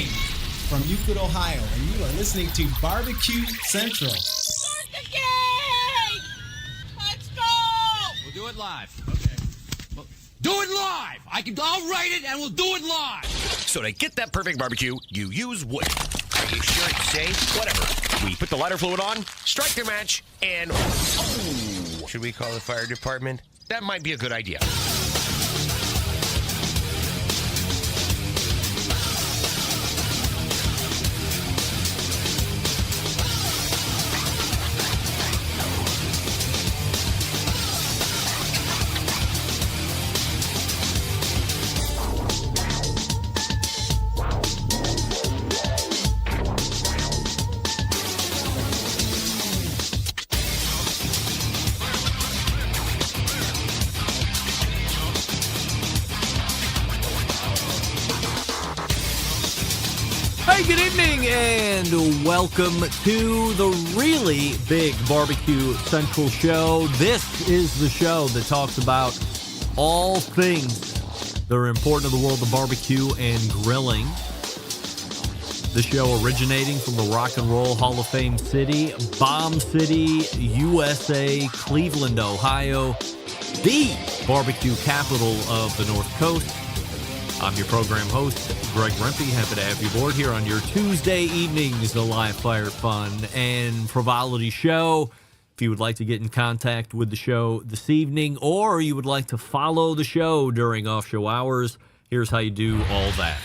James from Euclid, Ohio, and you are listening to Barbecue Central. Pontificate! Let's go! We'll do it live. Okay. Well, do it live! I'll write it and we'll do it live! So to get that perfect barbecue, you use wood. Are you sure it's safe? Whatever. We put the lighter fluid on, strike the match, and... Oh! Should we call the fire department? That might be a good idea. Good evening and welcome to the really big Barbecue Central show. This is the show that talks about all things that are important to the world of barbecue and grilling. The show originating from the Rock and Roll Hall of Fame city, Bomb City, USA, Cleveland, Ohio, the barbecue capital of the North Coast. I'm your program host, Greg Rempe. Happy to have you aboard here on your Tuesday evenings, the live fire fun and frivolity show. If you would like to get in contact with the show this evening, or you would like to follow the show during off-show hours, here's how you do all that.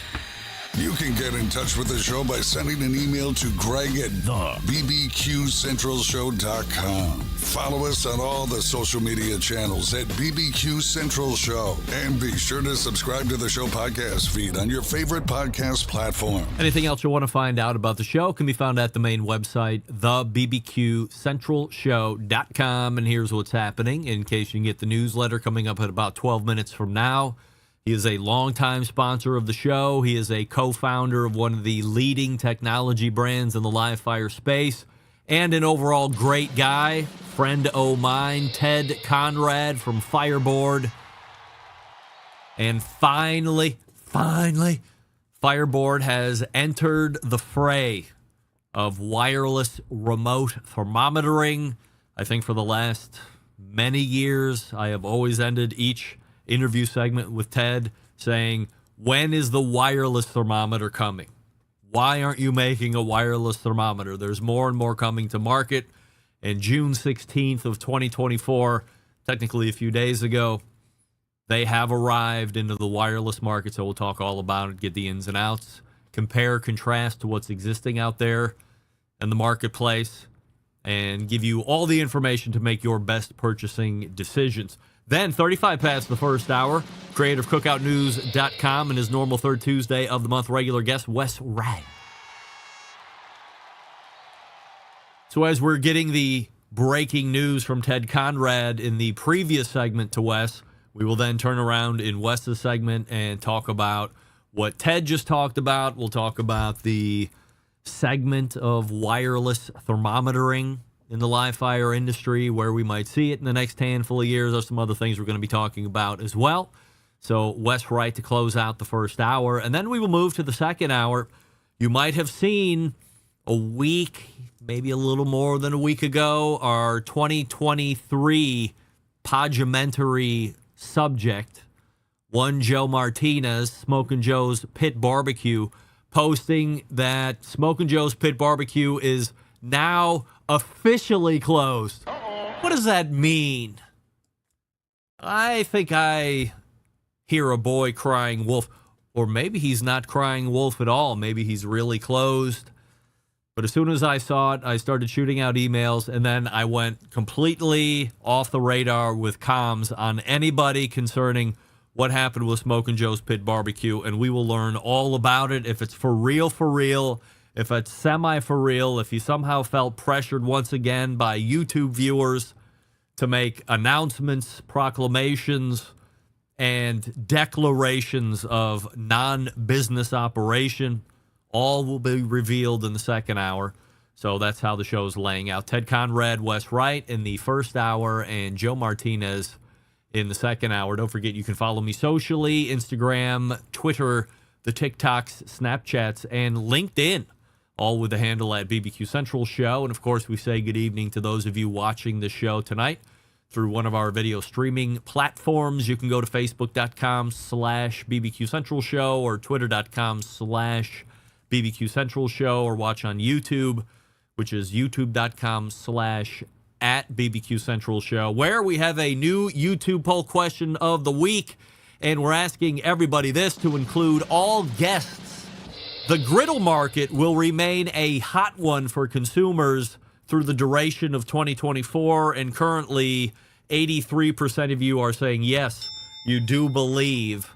You can get in touch with the show by sending an email to Greg at bbqcentralshow.com. Follow us on all the social media channels at BBQ Central Show. And be sure to subscribe to the show podcast feed on your favorite podcast platform. Anything else you want to find out about the show can be found at the main website, thebbqcentralshow.com. And here's what's happening in case you can get the newsletter coming up at about 12 minutes from now. He is a longtime sponsor of the show. He is a co-founder of one of the leading technology brands in the live fire space, and an overall great guy, friend o' mine, Ted Conrad from Fireboard. And finally, Fireboard has entered the fray of wireless remote thermometering. I think for the last many years, I have always ended each interview segment with Ted saying, when is the wireless thermometer coming? Why aren't you making a wireless thermometer? There's more and more coming to market. And June 16th of 2024, technically a few days ago, they have arrived into the wireless market. So we'll talk all about it, get the ins and outs, compare, contrast to what's existing out there in the marketplace, and give you all the information to make your best purchasing decisions. Then, 35 past the first hour, creativeCookoutNews.com and his normal third Tuesday of the month regular guest, Wes Wright. So as we're getting the breaking news from Ted Conrad in the previous segment to Wes, we will then turn around in Wes's segment and talk about what Ted just talked about. We'll talk about the segment of wireless thermometering in the live fire industry, where we might see it in the next handful of years. There's some other things we're going to be talking about as well. So Wes Wright to close out the first hour, and then we will move to the second hour. You might have seen a week, maybe a little more than a week ago, our 2023 Podgementary subject, one Joe Martinez, Smokin' Joe's Pit Barbecue, posting that Smokin' Joe's Pit Barbecue is now officially closed. What does that mean? I think I hear a boy crying wolf, or maybe he's not crying wolf at all. Maybe he's really closed. But as soon as I saw it, I started shooting out emails, and then I went completely off the radar with comms on anybody concerning what happened with Smokin' Joe's Pit Barbecue, and we will learn all about it. If it's for real, if it's semi for real, if you somehow felt pressured once again by YouTube viewers to make announcements, proclamations, and declarations of non-business operation, all will be revealed in the second hour. So that's how the show's laying out. Ted Conrad, Wes Wright in the first hour, and Joe Martinez in the second hour. Don't forget, you can follow me socially, Instagram, Twitter, the TikToks, Snapchats, and LinkedIn, all with the handle at BBQ Central Show. And, of course, we say good evening to those of you watching the show tonight through one of our video streaming platforms. You can go to facebook.com/BBQ Central Show or twitter.com/BBQ Central Show, or watch on YouTube, which is youtube.com/@BBQ Central Show, where we have a new YouTube poll question of the week. And we're asking everybody this to include all guests. The griddle market will remain a hot one for consumers through the duration of 2024. And currently, 83% of you are saying, yes, you do believe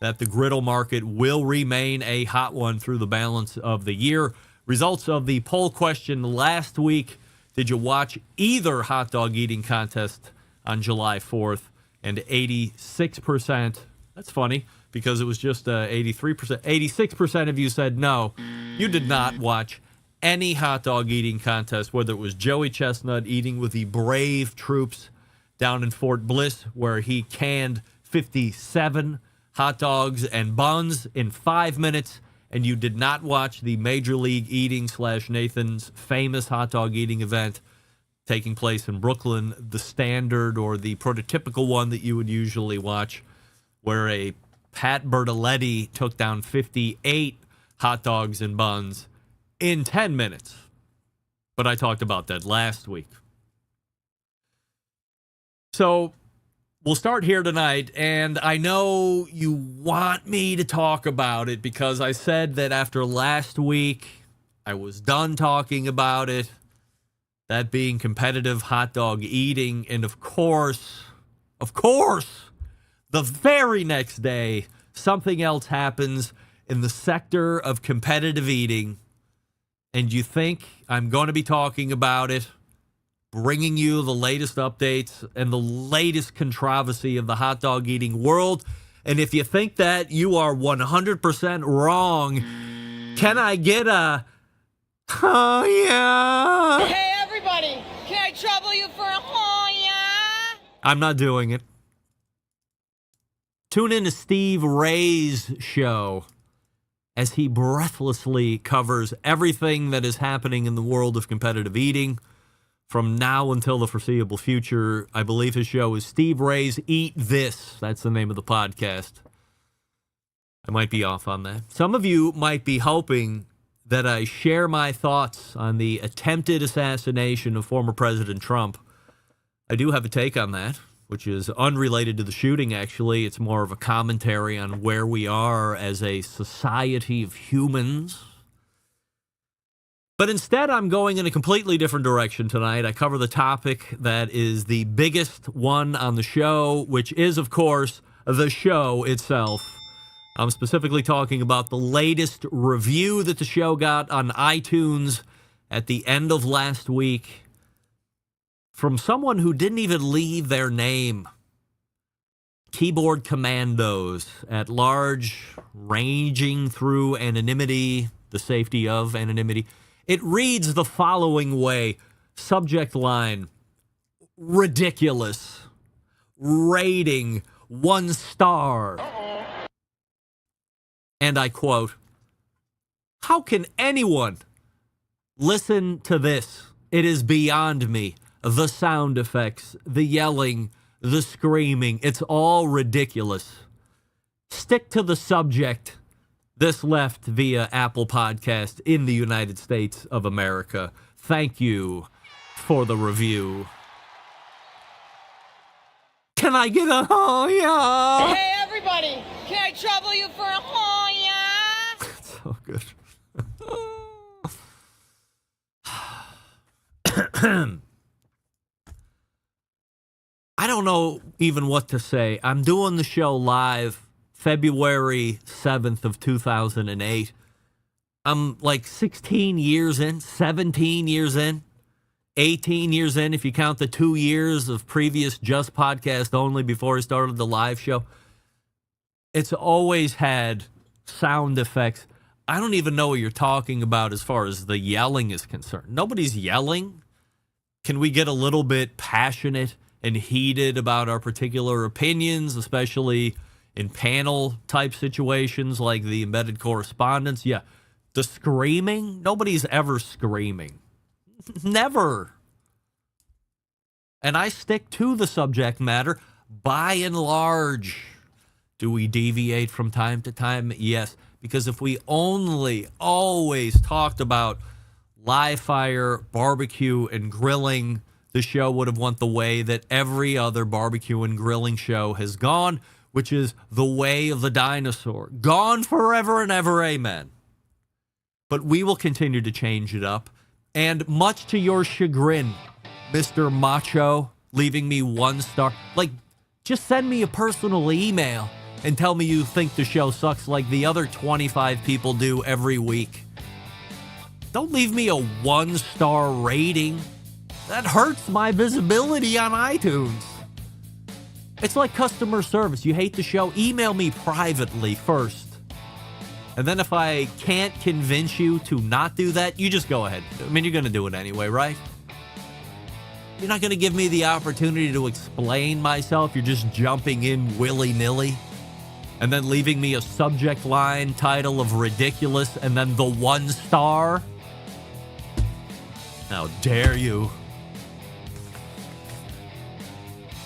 that the griddle market will remain a hot one through the balance of the year. Results of the poll question last week. Did you watch either hot dog eating contest on July 4th? And 86%, that's funny because it was just 83%, 86% of you said no, you did not watch any hot dog eating contest, whether it was Joey Chestnut eating with the brave troops down in Fort Bliss, where he canned 57 hot dogs and buns in 5 minutes, and you did not watch the Major League Eating / Nathan's famous hot dog eating event taking place in Brooklyn, the standard or the prototypical one that you would usually watch, where a Pat Bertoletti took down 58 hot dogs and buns in 10 minutes. But I talked about that last week. So we'll start here tonight, and I know you want me to talk about it because I said that after last week, I was done talking about it. That being competitive hot dog eating. And of course, the very next day, something else happens in the sector of competitive eating. And you think I'm going to be talking about it, bringing you the latest updates and the latest controversy of the hot dog eating world. And if you think that, you are 100% wrong. Can I get a, oh yeah? Hey, everybody, can I trouble you for a oh, yeah? I'm not doing it. Tune in to Steve Ray's show as he breathlessly covers everything that is happening in the world of competitive eating from now until the foreseeable future. I believe his show is Steve Ray's Eat This. That's the name of the podcast. I might be off on that. Some of you might be hoping that I share my thoughts on the attempted assassination of former President Trump. I do have a take on that, which is unrelated to the shooting, actually. It's more of a commentary on where we are as a society of humans. But instead, I'm going in a completely different direction tonight. I cover the topic that is the biggest one on the show, which is, of course, the show itself. I'm specifically talking about the latest review that the show got on iTunes at the end of last week from someone who didn't even leave their name. Keyboard commandos at large, ranging through anonymity, the safety of anonymity. It reads the following way. Subject line, ridiculous. Rating, 1 star. And I quote, how can anyone listen to this? It is beyond me. The sound effects, the yelling, the screaming, it's all ridiculous. Stick to the subject. This left via Apple Podcast in the United States of America. Thank you for the review. Can I get a oh yeah? Hey, everybody, can I trouble you for a oh, yeah? So good. I don't know even what to say. I'm doing the show live February 7th of 2008. I'm like 16 years in, 17 years in, 18 years in, if you count the 2 years of previous Just Podcast Only before I started the live show. It's always had sound effects. I don't even know what you're talking about as far as the yelling is concerned. Nobody's yelling. Can we get a little bit passionate and heated about our particular opinions, especially in panel type situations like the embedded correspondence. Yeah. The screaming, nobody's ever screaming. Never. And I stick to the subject matter by and large. Do we deviate from time to time? Yes. Because if we only always talked about live fire, barbecue, and grilling, the show would have went the way that every other barbecue and grilling show has gone, which is the way of the dinosaur. Gone forever and ever, amen. But we will continue to change it up. And much to your chagrin, Mr. Macho, leaving me 1 star. Like, just send me a personal email and tell me you think the show sucks like the other 25 people do every week. Don't leave me a 1-star rating. That hurts my visibility on iTunes. It's like customer service. You hate the show? Email me privately first. And then if I can't convince you to not do that, you just go ahead. I mean, you're going to do it anyway, right? You're not going to give me the opportunity to explain myself. You're just jumping in willy-nilly and then leaving me a subject line title of ridiculous and then the 1 star. How dare you?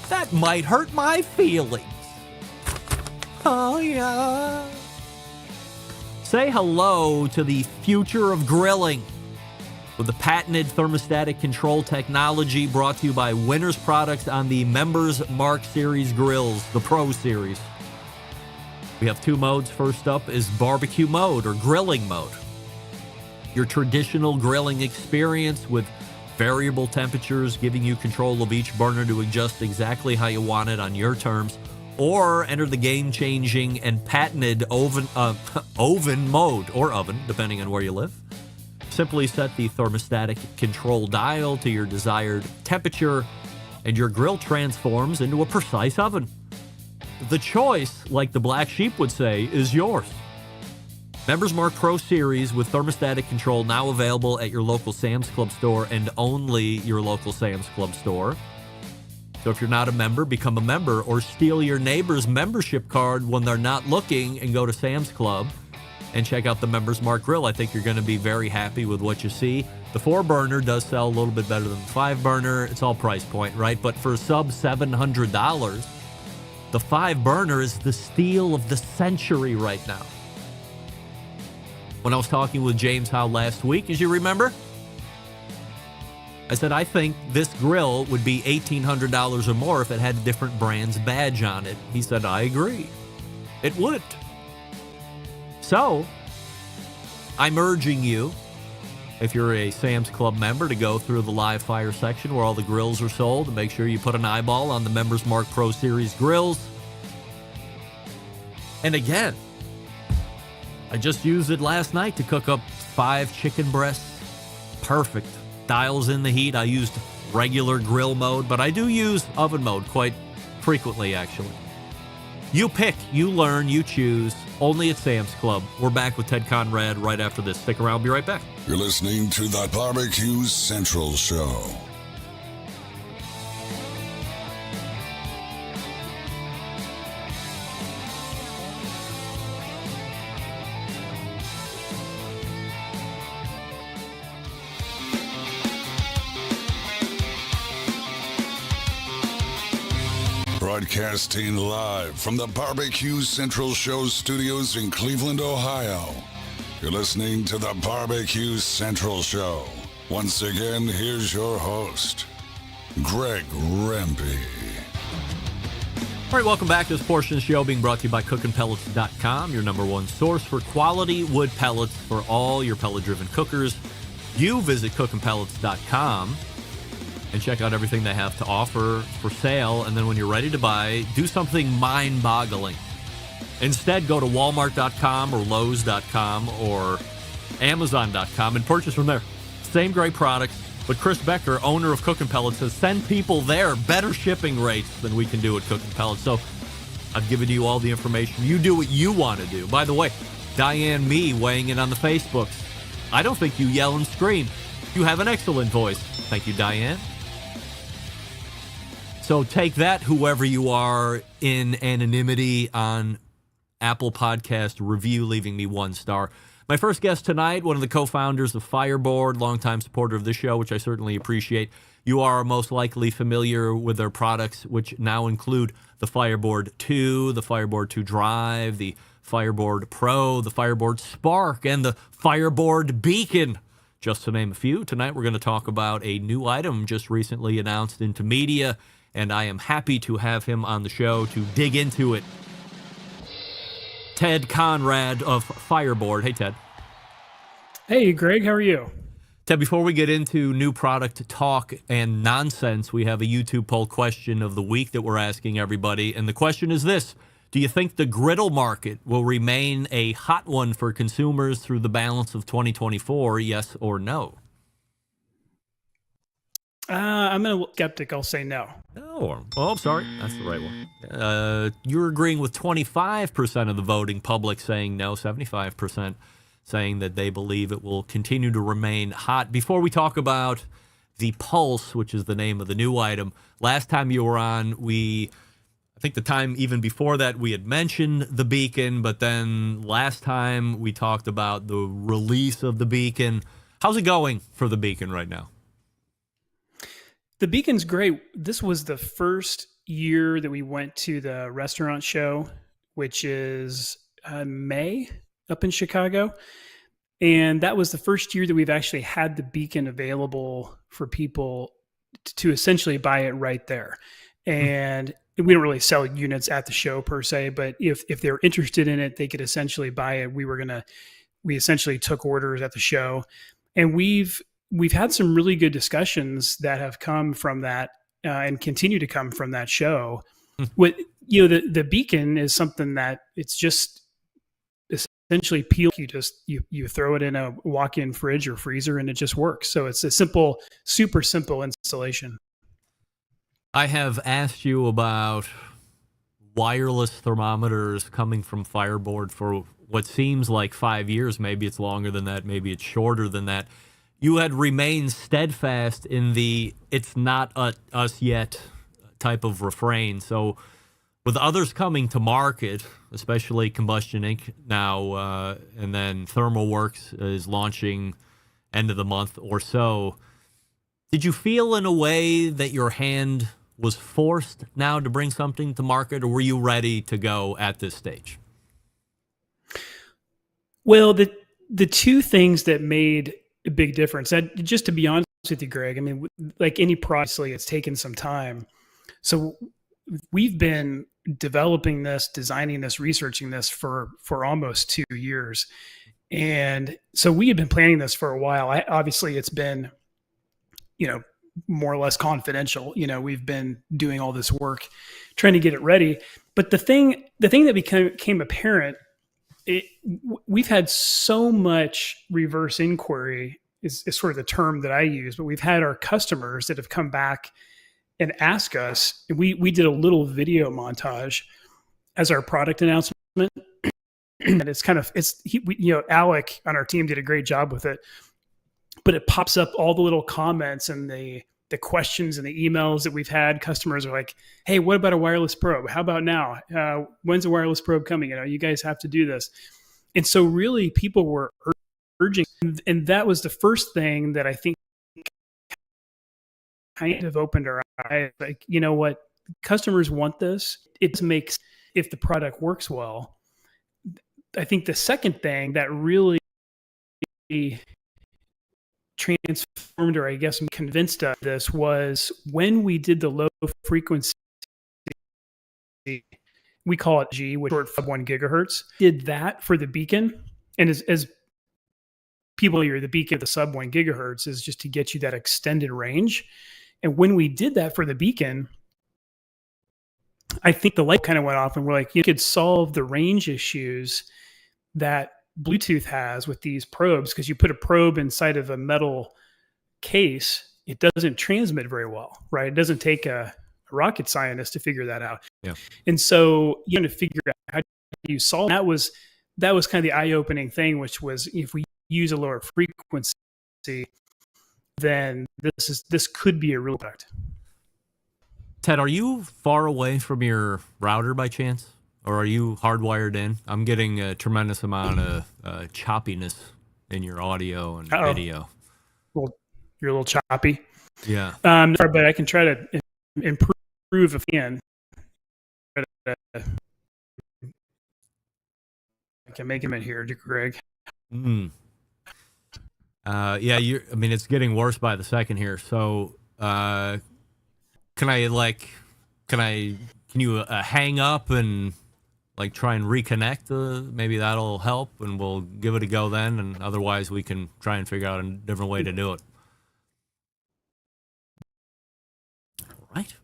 That might hurt my feelings. Oh, yeah. Say hello to the future of grilling with the patented thermostatic control technology brought to you by Winners Products on the Members Mark Series grills, the Pro Series. We have 2 modes. First up is barbecue mode or grilling mode. Your traditional grilling experience with variable temperatures, giving you control of each burner to adjust exactly how you want it on your terms. Or enter the game-changing and patented oven mode, or oven, depending on where you live. Simply set the thermostatic control dial to your desired temperature, and your grill transforms into a precise oven. The choice, like the black sheep would say, is yours. Members Mark Pro Series with thermostatic control now available at your local Sam's Club store and only your local Sam's Club store. So if you're not a member, become a member or steal your neighbor's membership card when they're not looking and go to Sam's Club and check out the Members Mark Grill. I think you're going to be very happy with what you see. The 4-burner does sell a little bit better than the 5-burner. It's all price point, right? But for sub $700, the 5-burner is the steal of the century right now. When I was talking with James Howe last week, as you remember, I said, I think this grill would be $1,800 or more if it had a different brand's badge on it. He said, I agree. It would. So, I'm urging you, if you're a Sam's Club member, to go through the live fire section where all the grills are sold and make sure you put an eyeball on the Members Mark Pro Series grills. And again, I just used it last night to cook up 5 chicken breasts. Perfect. Dials in the heat. I used regular grill mode, but I do use oven mode quite frequently, actually. You pick, you learn, you choose. Only at Sam's Club. We're back with Ted Conrad right after this. Stick around. I'll be right back. You're listening to the Barbecue Central Show. Broadcasting live from the Barbecue Central Show studios in Cleveland, Ohio. You're listening to the Barbecue Central Show. Once again, here's your host, Greg Rempe. All right, welcome back to this portion of the show being brought to you by CookinPellets.com, your number one source for quality wood pellets for all your pellet-driven cookers. You visit CookinPellets.com and check out everything they have to offer for sale. And then when you're ready to buy, do something mind-boggling. Instead, go to Walmart.com or Lowe's.com or Amazon.com and purchase from there. Same great products, but Chris Becker, owner of Cookin' Pellets, says send people there better shipping rates than we can do at Cookin' Pellets. So I've given you all the information. You do what you want to do. By the way, Diane Me weighing in on the Facebooks. I don't think you yell and scream. You have an excellent voice. Thank you, Diane. So take that, whoever you are, in anonymity on Apple Podcast review, leaving me 1 star. My first guest tonight, one of the co-founders of Fireboard, longtime supporter of the show, which I certainly appreciate. You are most likely familiar with their products, which now include the Fireboard 2, the Fireboard 2 Drive, the Fireboard Pro, the Fireboard Spark, and the Fireboard Beacon, just to name a few. Tonight we're going to talk about a new item just recently announced into media, and I am happy to have him on the show to dig into it. Ted Conrad of Fireboard. Hey, Ted. Hey, Greg. How are you? Ted, before we get into new product talk and nonsense, we have a YouTube poll question of the week that we're asking everybody, and the question is this. Do you think the griddle market will remain a hot one for consumers through the balance of 2024, yes or no? I'm a skeptic. I'll say no. Oh, I'm sorry. That's the right one. You're agreeing with 25% of the voting public saying no, 75% saying that they believe it will continue to remain hot. Before we talk about the Pulse, which is the name of the new item, last time you were on, I think the time even before that, we had mentioned the Beacon, but then last time we talked about the release of the Beacon. How's it going for the Beacon right now? The Beacon's great. This was the first year that we went to the restaurant show, which is May up in Chicago. And that was the first year that we've actually had the Beacon available for people to essentially buy it right there. And we don't really sell units at the show per se, but if they're interested in it, they could essentially buy it. We essentially took orders at the show, and we've had some really good discussions that have come from that and continue to come from that show. What the Beacon is something that it's just essentially peel. You throw it in a walk-in fridge or freezer, and it just works. So it's a simple, super simple installation. I have asked you about wireless thermometers coming from Fireboard for what seems like 5 years. Maybe it's longer than that. Maybe it's shorter than that. You had remained steadfast in the "it's not us yet" type of refrain. So with others coming to market, especially Combustion Inc. now, and then ThermalWorks is launching end of the month or so, did you feel in a way that your hand was forced now to bring something to market, or were you ready to go at this stage? Well, the two things that made a big difference, just to be honest with you, Greg, I mean, like any product, it's taken some time. So we've been developing this, designing this, researching this for almost 2 years. And so we had been planning this for a while. Obviously, it's been, more or less confidential. We've been doing all this work, trying to get it ready. But the thing that became apparent, we've had so much reverse inquiry is sort of the term that I use, but we've had our customers that have come back and ask us. We did a little video montage as our product announcement, and Alec on our team did a great job with it. But it pops up all the little comments and the questions and the emails that we've had. Customers are like, "Hey, what about a wireless probe? How about now? When's a wireless probe coming? You guys have to do this." And so really people were urging, and that was the first thing that I think kind of opened our eyes. Like, you know what? Customers want this. It makes, if the product works well. I think the second thing that really transformed, or I guess convinced us this, was when we did the low frequency, we call it G, which is short for 1 gigahertz, did that for the Beacon. And as people hear, the Beacon of the sub 1 gigahertz is just to get you that extended range. And when we did that for the Beacon, I think the light kind of went off, and we're like, you could solve the range issues that Bluetooth has with these probes, because you put a probe inside of a metal case, it doesn't transmit very well, right? It doesn't take a rocket scientist to figure that out. Yeah. And so you have to figure out how do you solve that. Was kind of the eye-opening thing, which was, if we use a lower frequency, then this could be a real product. Ted, are you far away from your router by chance? Or are you hardwired in? I'm getting a tremendous amount of choppiness in your audio and video. Well, you're a little choppy. Yeah. But I can try to improve if I can. I can make him in here, Greg. Yeah, it's getting worse by the second here. So, can you hang up and like try and reconnect? Maybe that'll help, and we'll give it a go then. And otherwise, we can try and figure out a different way to do it. All right.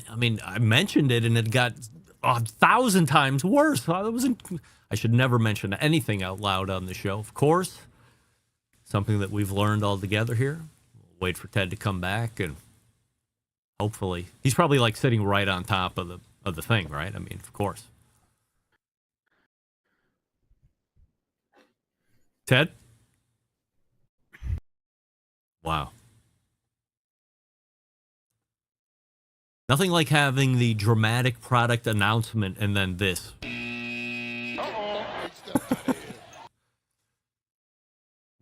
I mean, I mentioned it, and it got 1,000 times worse. I should never mention anything out loud on the show, of course. Something that we've learned all together here. We'll wait for Ted to come back, and hopefully, he's probably like sitting right on top of the thing, right? I mean, of course. Ted? Wow. Nothing like having the dramatic product announcement and then this.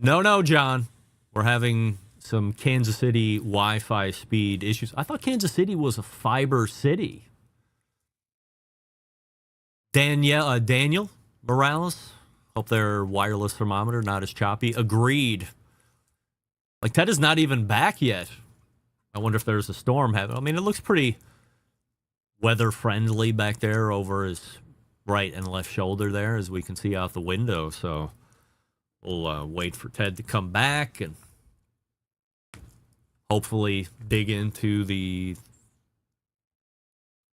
No, John. We're having some Kansas City Wi-Fi speed issues. I thought Kansas City was a fiber city. Daniel Morales. Hope their wireless thermometer not as choppy. Agreed. Like, Ted is not even back yet. I wonder if there's a storm happening. I mean, it looks pretty weather-friendly back there over his right and left shoulder there, as we can see out the window. So we'll wait for Ted to come back and hopefully dig into the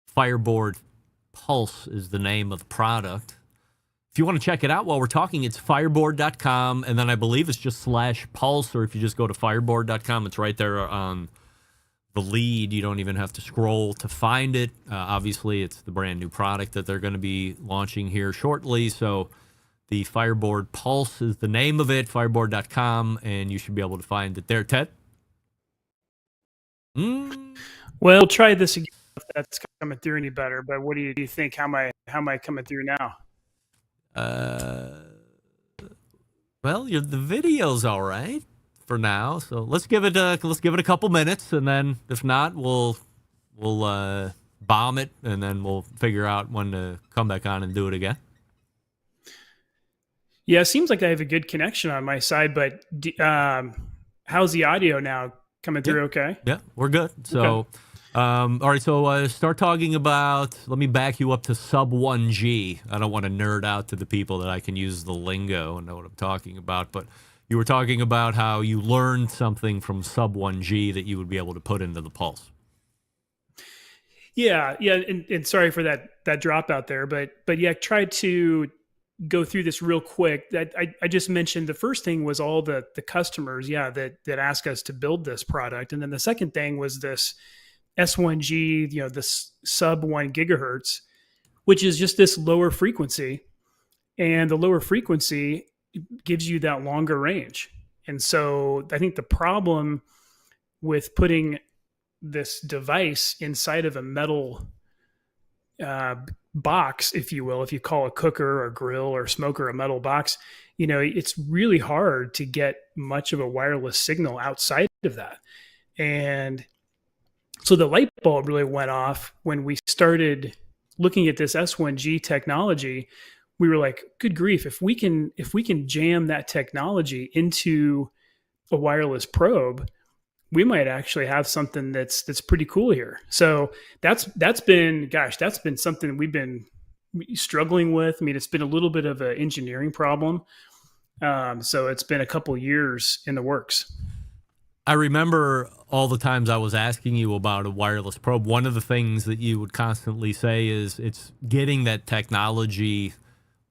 Fireboard Pulse is the name of the product. If you want to check it out while we're talking, it's fireboard.com, and then I believe it's just /pulse, or if you just go to fireboard.com, it's right there on the lead. You don't even have to scroll to find it. Obviously, it's the brand new product that they're going to be launching here shortly. So the Fireboard Pulse is the name of it, fireboard.com, and you should be able to find it there. Ted? Well, try this again if that's coming through any better. But what do you think? How am I coming through now? Well, the video's all right for now. So let's give it a couple minutes, and then if not, we'll bomb it, and then we'll figure out when to come back on and do it again. Yeah, it seems like I have a good connection on my side, but how's the audio now? Coming through okay? Yeah, we're good. So, okay. All right, so start talking about, let me back you up to sub 1G. I don't want to nerd out to the people that I can use the lingo and know what I'm talking about, but you were talking about how you learned something from sub 1G that you would be able to put into the Pulse. Yeah, and sorry for that dropout there, but yeah, try to go through this real quick. That I just mentioned the first thing was all the customers, that ask us to build this product, and then the second thing was this S1G, this sub 1 gigahertz, which is just this lower frequency, and the lower frequency gives you that longer range. And so I think the problem with putting this device inside of a metal box, if you will, if you call a cooker or grill or smoker a metal box, it's really hard to get much of a wireless signal outside of that. And so the light bulb really went off when we started looking at this S1G technology. We were like, good grief, if we can jam that technology into a wireless probe, we might actually have something that's pretty cool here. So that's been something we've been struggling with. I mean, it's been a little bit of an engineering problem. So it's been a couple years in the works. I remember all the times I was asking you about a wireless probe. One of the things that you would constantly say is it's getting that technology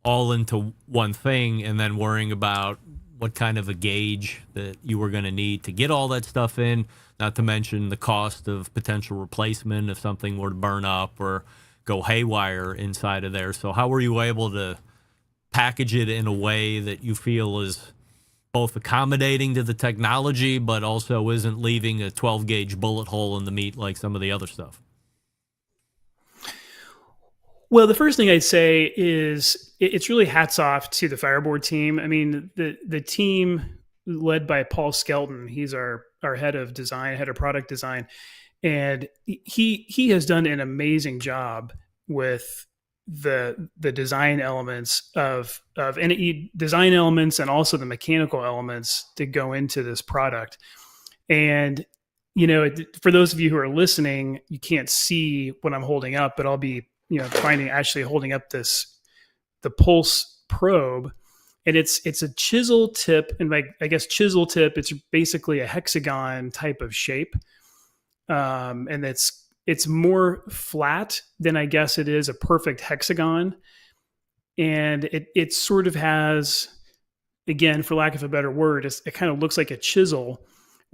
all into one thing and then worrying about what kind of a gauge that you were going to need to get all that stuff in, not to mention the cost of potential replacement if something were to burn up or go haywire inside of there. So how were you able to package it in a way that you feel is both accommodating to the technology, but also isn't leaving a 12 gauge bullet hole in the meat like some of the other stuff? Well, the first thing I'd say is it's really hats off to the Fireboard team. I mean, the team led by Paul Skelton, he's our head of design, head of product design, and he has done an amazing job with the design elements of design elements and also the mechanical elements that go into this product. And for those of you who are listening, you can't see what I'm holding up, but I'll be holding up the pulse probe, and it's a chisel tip, and I guess chisel tip, it's basically a hexagon type of shape, and it's more flat than I guess it is a perfect hexagon, and it sort of has, again, for lack of a better word, it kind of looks like a chisel,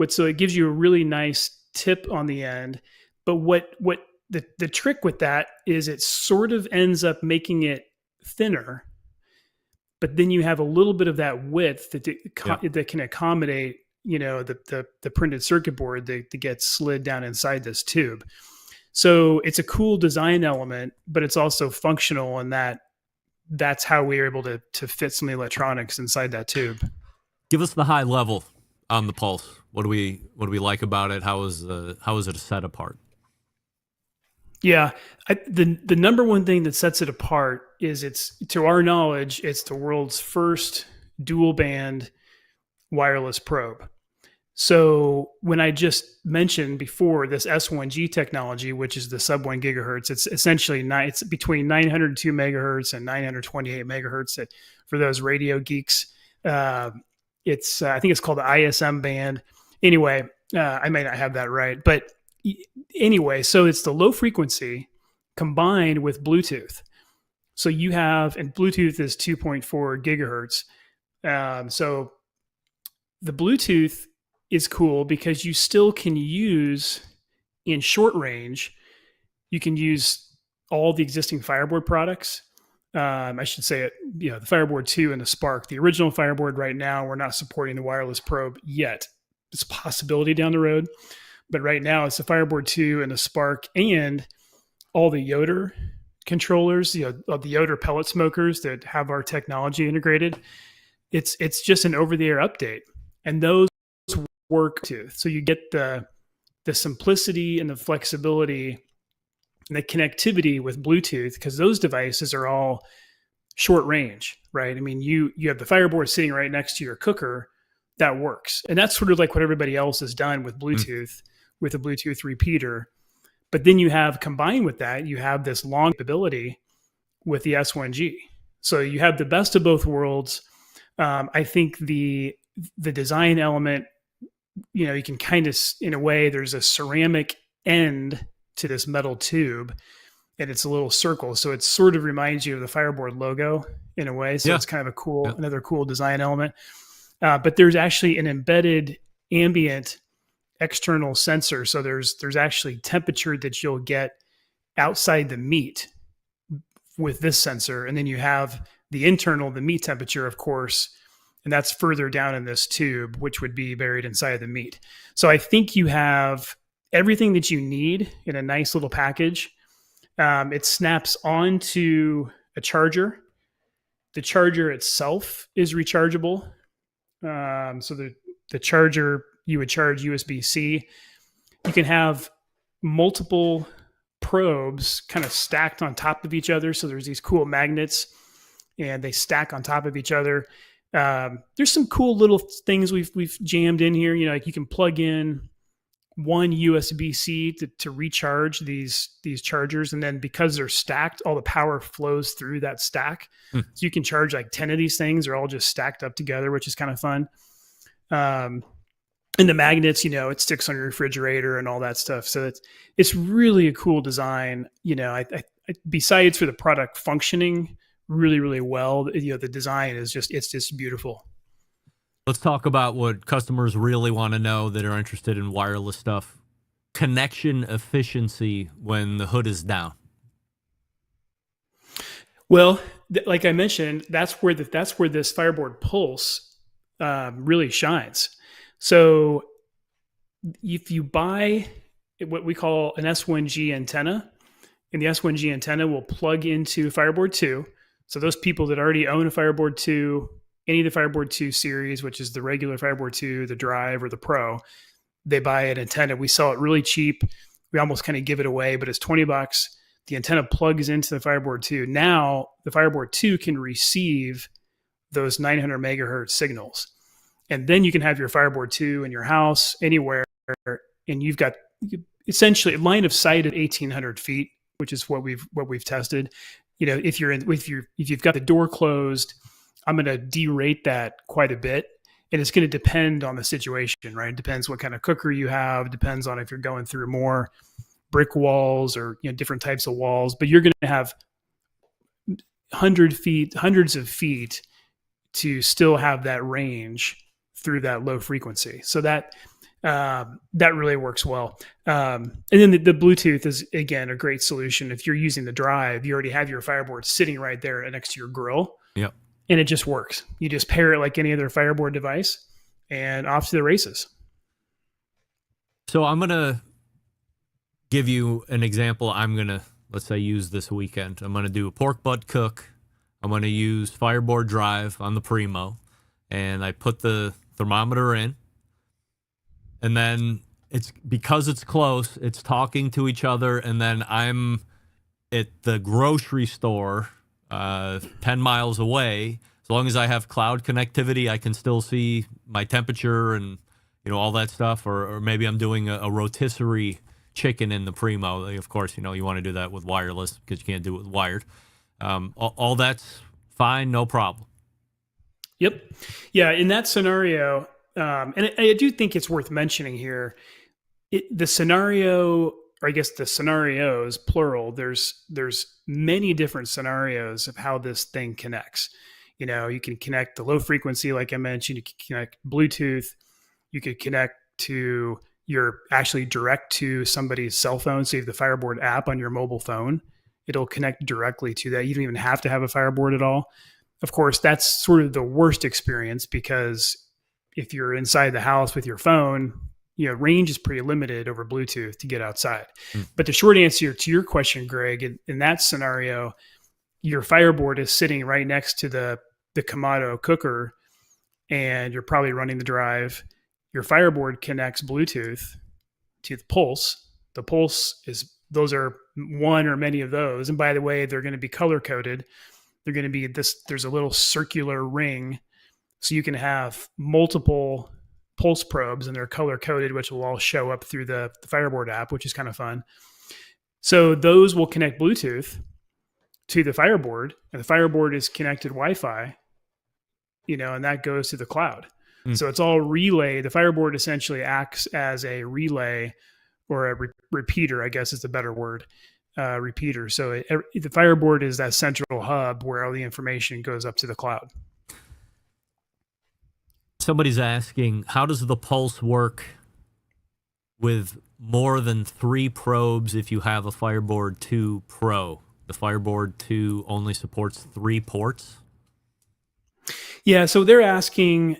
so it gives you a really nice tip on the end. But what the trick with that is it sort of ends up making it thinner, but then you have a little bit of that width that can accommodate, the printed circuit board that gets slid down inside this tube. So it's a cool design element, but it's also functional in that's how we are able to fit some of the electronics inside that tube. Give us the high level on the Pulse. What do we like about it? How is it set apart? Yeah, the number one thing that sets it apart is to our knowledge, it's the world's first dual band wireless probe. So when I just mentioned before this S1G technology, which is the sub 1 gigahertz, it's essentially it's between 902 megahertz and 928 megahertz. For those radio geeks, I think it's called the ISM band. Anyway, I may not have that right, but anyway, so it's the low frequency combined with Bluetooth. So and Bluetooth is 2.4 gigahertz. So the Bluetooth is cool because you still can use, in short range, you can use all the existing Fireboard products. I should say it, the Fireboard 2 and the Spark. The original Fireboard right now, we're not supporting the wireless probe yet. It's a possibility down the road. But right now it's the Fireboard 2 and the Spark and all the Yoder controllers, the Yoder pellet smokers that have our technology integrated. It's just an over-the-air update. And those work too. So you get the simplicity and the flexibility and the connectivity with Bluetooth, because those devices are all short range, right? I mean, you have the Fireboard sitting right next to your cooker, that works. And that's sort of like what everybody else has done with Bluetooth, with a Bluetooth repeater. But then combined with that, you have this long capability with the S1G. So you have the best of both worlds. I think the design element, you can kind of, in a way, there's a ceramic end to this metal tube, and it's a little circle. So it sort of reminds you of the Fireboard logo in a way. So it's kind of another cool design element. But there's actually an embedded ambient external sensor. So there's actually temperature that you'll get outside the meat with this sensor. And then you have the meat temperature, of course, and that's further down in this tube, which would be buried inside the meat. So I think you have everything that you need in a nice little package. It snaps onto a charger. The charger itself is rechargeable. So the charger, you would charge USB-C. You can have multiple probes kind of stacked on top of each other. So there's these cool magnets, and they stack on top of each other. There's some cool little things we've jammed in here. Like you can plug in one USB-C to recharge these chargers, and then because they're stacked, all the power flows through that stack. So you can charge like 10 of these things. They're all just stacked up together, which is kind of fun. And the magnets, it sticks on your refrigerator and all that stuff. So it's really a cool design. Besides for the product functioning really, really well, the design is it's just beautiful. Let's talk about what customers really want to know that are interested in wireless stuff. Connection efficiency when the hood is down. Well, like I mentioned, that's where this Fireboard Pulse really shines. So if you buy what we call an S1G antenna, and the S1G antenna will plug into Fireboard 2. So those people that already own a Fireboard 2, any of the Fireboard 2 series, which is the regular Fireboard 2, the Drive, or the Pro, they buy an antenna. We sell it really cheap. We almost kind of give it away, but it's $20. The antenna plugs into the Fireboard 2. Now the Fireboard 2 can receive those 900 megahertz signals. And then you can have your Fireboard 2 in your house, anywhere, and you've got essentially a line of sight at 1,800 feet, which is what we've tested. If you've got the door closed, I'm going to derate that quite a bit, and it's going to depend on the situation, right? It depends what kind of cooker you have. Depends on if you're going through more brick walls or different types of walls. But you're going to have hundreds of feet to still have that range through that low frequency. So that really works well. And then the Bluetooth is, again, a great solution. If you're using the Drive, you already have your Fireboard sitting right there next to your grill. Yep. And it just works. You just pair it like any other Fireboard device and off to the races. So I'm going to give you an example. I'm going to, let's say, use this weekend. I'm going to do a pork butt cook. I'm going to use Fireboard Drive on the Primo. And I put the thermometer in. And then because it's close, it's talking to each other. And then I'm at the grocery store 10 miles away. As long as I have cloud connectivity, I can still see my temperature and all that stuff. Or maybe I'm doing a rotisserie chicken in the Primo. Of course, you want to do that with wireless because you can't do it with wired. All that's fine, no problem. Yep. Yeah, in that scenario, and I do think it's worth mentioning here, the scenario, or I guess the scenarios, plural, there's many different scenarios of how this thing connects. You can connect the low frequency, like I mentioned, you can connect Bluetooth, you could connect to actually direct to somebody's cell phone. So you have the Fireboard app on your mobile phone. It'll connect directly to that. You don't even have to have a Fireboard at all. Of course, that's sort of the worst experience because if you're inside the house with your phone, range is pretty limited over Bluetooth to get outside. But the short answer to your question, Greg, in that scenario, your Fireboard is sitting right next to the Kamado cooker, and you're probably running the Drive. Your Fireboard connects Bluetooth to the Pulse. The Pulse those are one or many of those. And by the way, they're going to be color coded. They're going to be there's a little circular ring. So you can have multiple pulse probes and they're color coded, which will all show up through the Fireboard app, which is kind of fun. So those will connect Bluetooth to the Fireboard, and the Fireboard is connected Wi-Fi, and that goes to the cloud. So it's all relay. The Fireboard essentially acts as a relay or a repeater, I guess is the better word, repeater. So the Fireboard is that central hub where all the information goes up to the cloud. Somebody's asking, how does the Pulse work with more than 3 probes if you have a Fireboard 2 Pro? The Fireboard 2 only supports 3 ports? Yeah, so they're asking,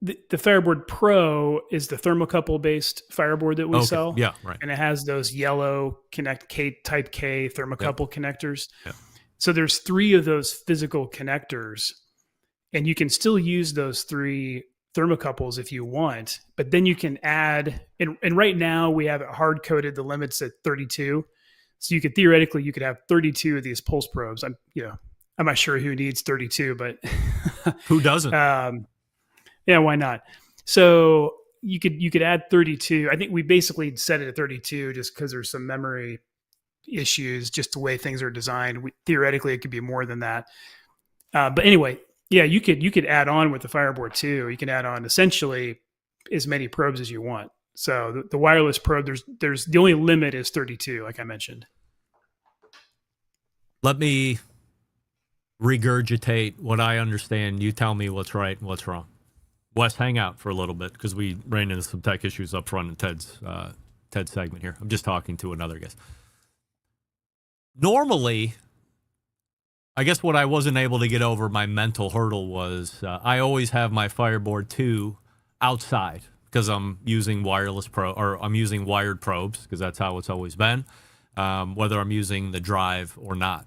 the Fireboard Pro is the thermocouple-based Fireboard that we sell. Yeah, right. And it has those yellow Type K thermocouple connectors. Yep. So there's 3 of those physical connectors, and you can still use those 3 thermocouples if you want, but then you can add, and right now we have it hard-coded, the limits at 32. So you could theoretically, you could have 32 of these pulse probes. I'm not sure who needs 32, but who doesn't? Yeah, why not? So you could add 32. I think we basically set it at 32 just because there's some memory issues, just the way things are designed. Theoretically, it could be more than that. But anyway, yeah, you could add on with the Fireboard 2. You can add on essentially as many probes as you want. So the wireless probe, there's the only limit is 32, like I mentioned. Let me regurgitate what I understand. You tell me what's right and what's wrong. Wes, hang out for a little bit because we ran into some tech issues up front in Ted's segment here. I'm just talking to another guest. Normally, I guess what I wasn't able to get over my mental hurdle was I always have my Fireboard 2 outside because I'm using I'm using wired probes because that's how it's always been, whether I'm using the drive or not.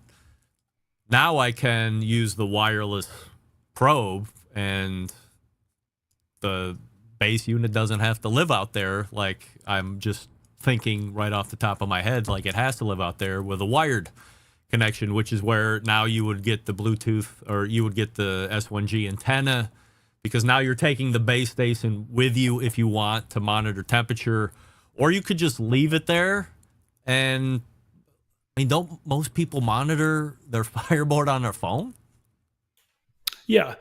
Now I can use the wireless probe and the base unit doesn't have to live out there like I'm just thinking right off the top of my head like it has to live out there with a wired connection, which is where now you would get the Bluetooth or you would get the S1G antenna because now you're taking the base station with you if you want to monitor temperature, or you could just leave it there. And I mean, don't most people monitor their Fireboard on their phone? Yeah.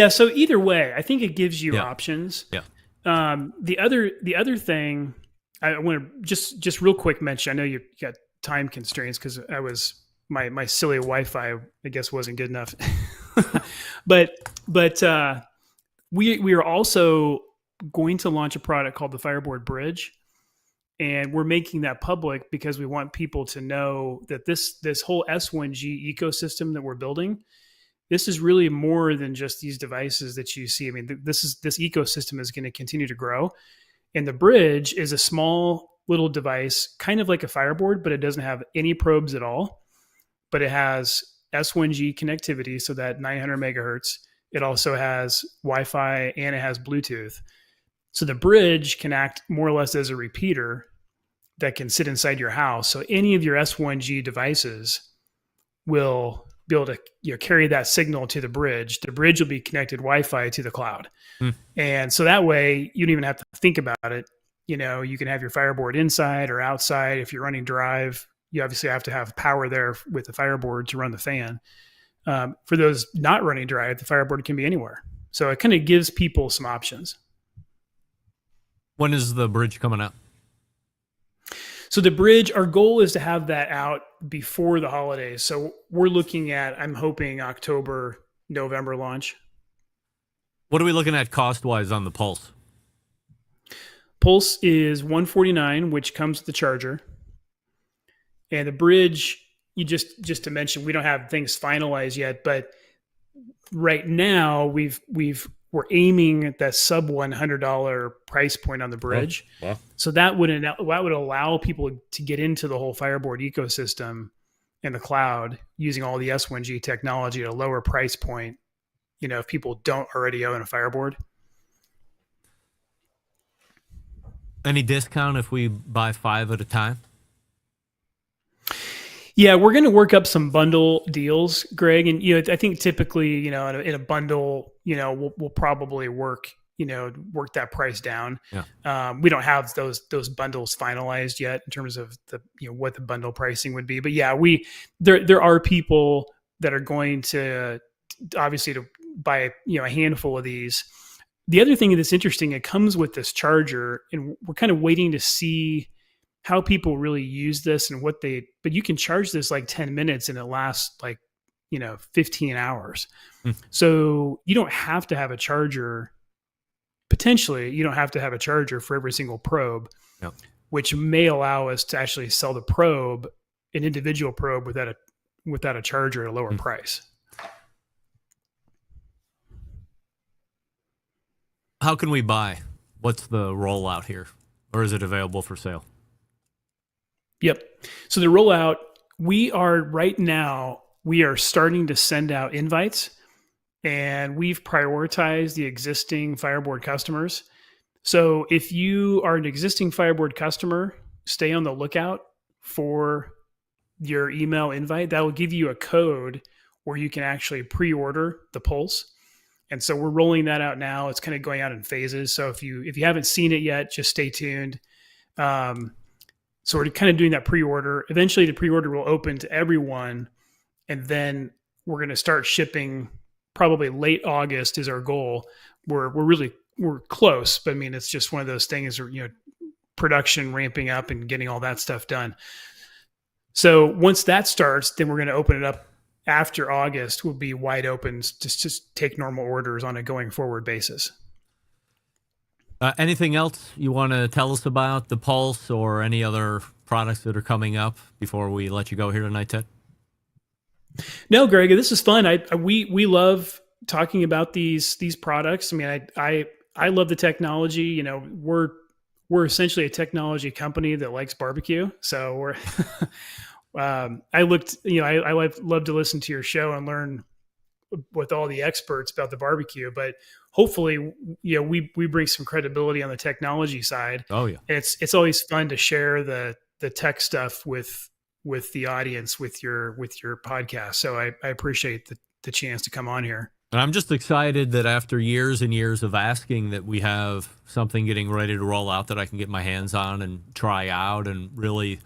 So either way, I think it gives you options. Yeah. The other thing I want to just real quick mention. I know you got time constraints because my silly Wi-Fi I guess wasn't good enough, but we are also going to launch a product called the Fireboard Bridge, and we're making that public because we want people to know that this whole S1G ecosystem that we're building, this is really more than just these devices that you see. I mean, this ecosystem is going to continue to grow, and the Bridge is a small little device, kind of like a Fireboard, but it doesn't have any probes at all. But it has S1G connectivity, so that 900 megahertz. It also has Wi-Fi and it has Bluetooth. So the Bridge can act more or less as a repeater that can sit inside your house. So any of your S1G devices will be able to carry that signal to the Bridge. The Bridge will be connected Wi-Fi to the cloud. And so that way you don't even have to think about it. You can have your Fireboard inside or outside. If you're running drive, you obviously have to have power there with the Fireboard to run the fan. For those not running drive, the Fireboard can be anywhere. So it kind of gives people some options. When is the Bridge coming out? So the Bridge, our goal is to have that out before the holidays. So we're looking at, I'm hoping October, November launch. What are we looking at cost-wise on the Pulse? Pulse is $149, which comes with the charger. And the Bridge, you just to mention, we don't have things finalized yet, but right now we're aiming at that sub $100 price point on the Bridge. Oh, wow. So that would allow people to get into the whole Fireboard ecosystem in the cloud using all the S1G technology at a lower price point. If people don't already own a Fireboard. Any discount if we buy 5 at a time? Yeah, we're going to work up some bundle deals, Greg. And, I think typically, in a bundle, we'll probably work that price down. Yeah. We don't have those bundles finalized yet in terms of what the bundle pricing would be. But yeah, there are people that are going to obviously to buy, a handful of these. The other thing that's interesting, it comes with this charger, and we're kind of waiting to see how people really use this and but you can charge this like 10 minutes and it lasts like, 15 hours. So you don't have to have a charger. Potentially, you don't have to have a charger for every single probe, which may allow us to actually sell the probe, an individual probe without a charger at a lower price. How can we buy? What's the rollout here? Or is it available for sale? Yep. So the rollout, we are starting to send out invites, and we've prioritized the existing Fireboard customers. So if you are an existing Fireboard customer, stay on the lookout for your email invite. That will give you a code where you can actually pre-order the Pulse. And so we're rolling that out now. It's kind of going out in phases. So if you haven't seen it yet, just stay tuned. So we're kind of doing that pre-order. Eventually the pre-order will open to everyone. And then we're going to start shipping probably late August is our goal. We're close, but I mean, it's just one of those things where, production ramping up and getting all that stuff done. So once that starts, then we're going to open it up after August. Will be wide open just take normal orders on a going forward basis. Anything else you want to tell us about the Pulse or any other products that are coming up before we let you go here tonight, Ted? No, Greg, this is fun. We love talking about these products. I mean, I love the technology. You know, we're essentially a technology company that likes barbecue. So we're I love to listen to your show and learn with all the experts about the barbecue, but hopefully, we bring some credibility on the technology side. Oh yeah. It's always fun to share the tech stuff with the audience with your podcast. So I appreciate the chance to come on here. And I'm just excited that after years and years of asking that we have something getting ready to roll out that I can get my hands on and try out and really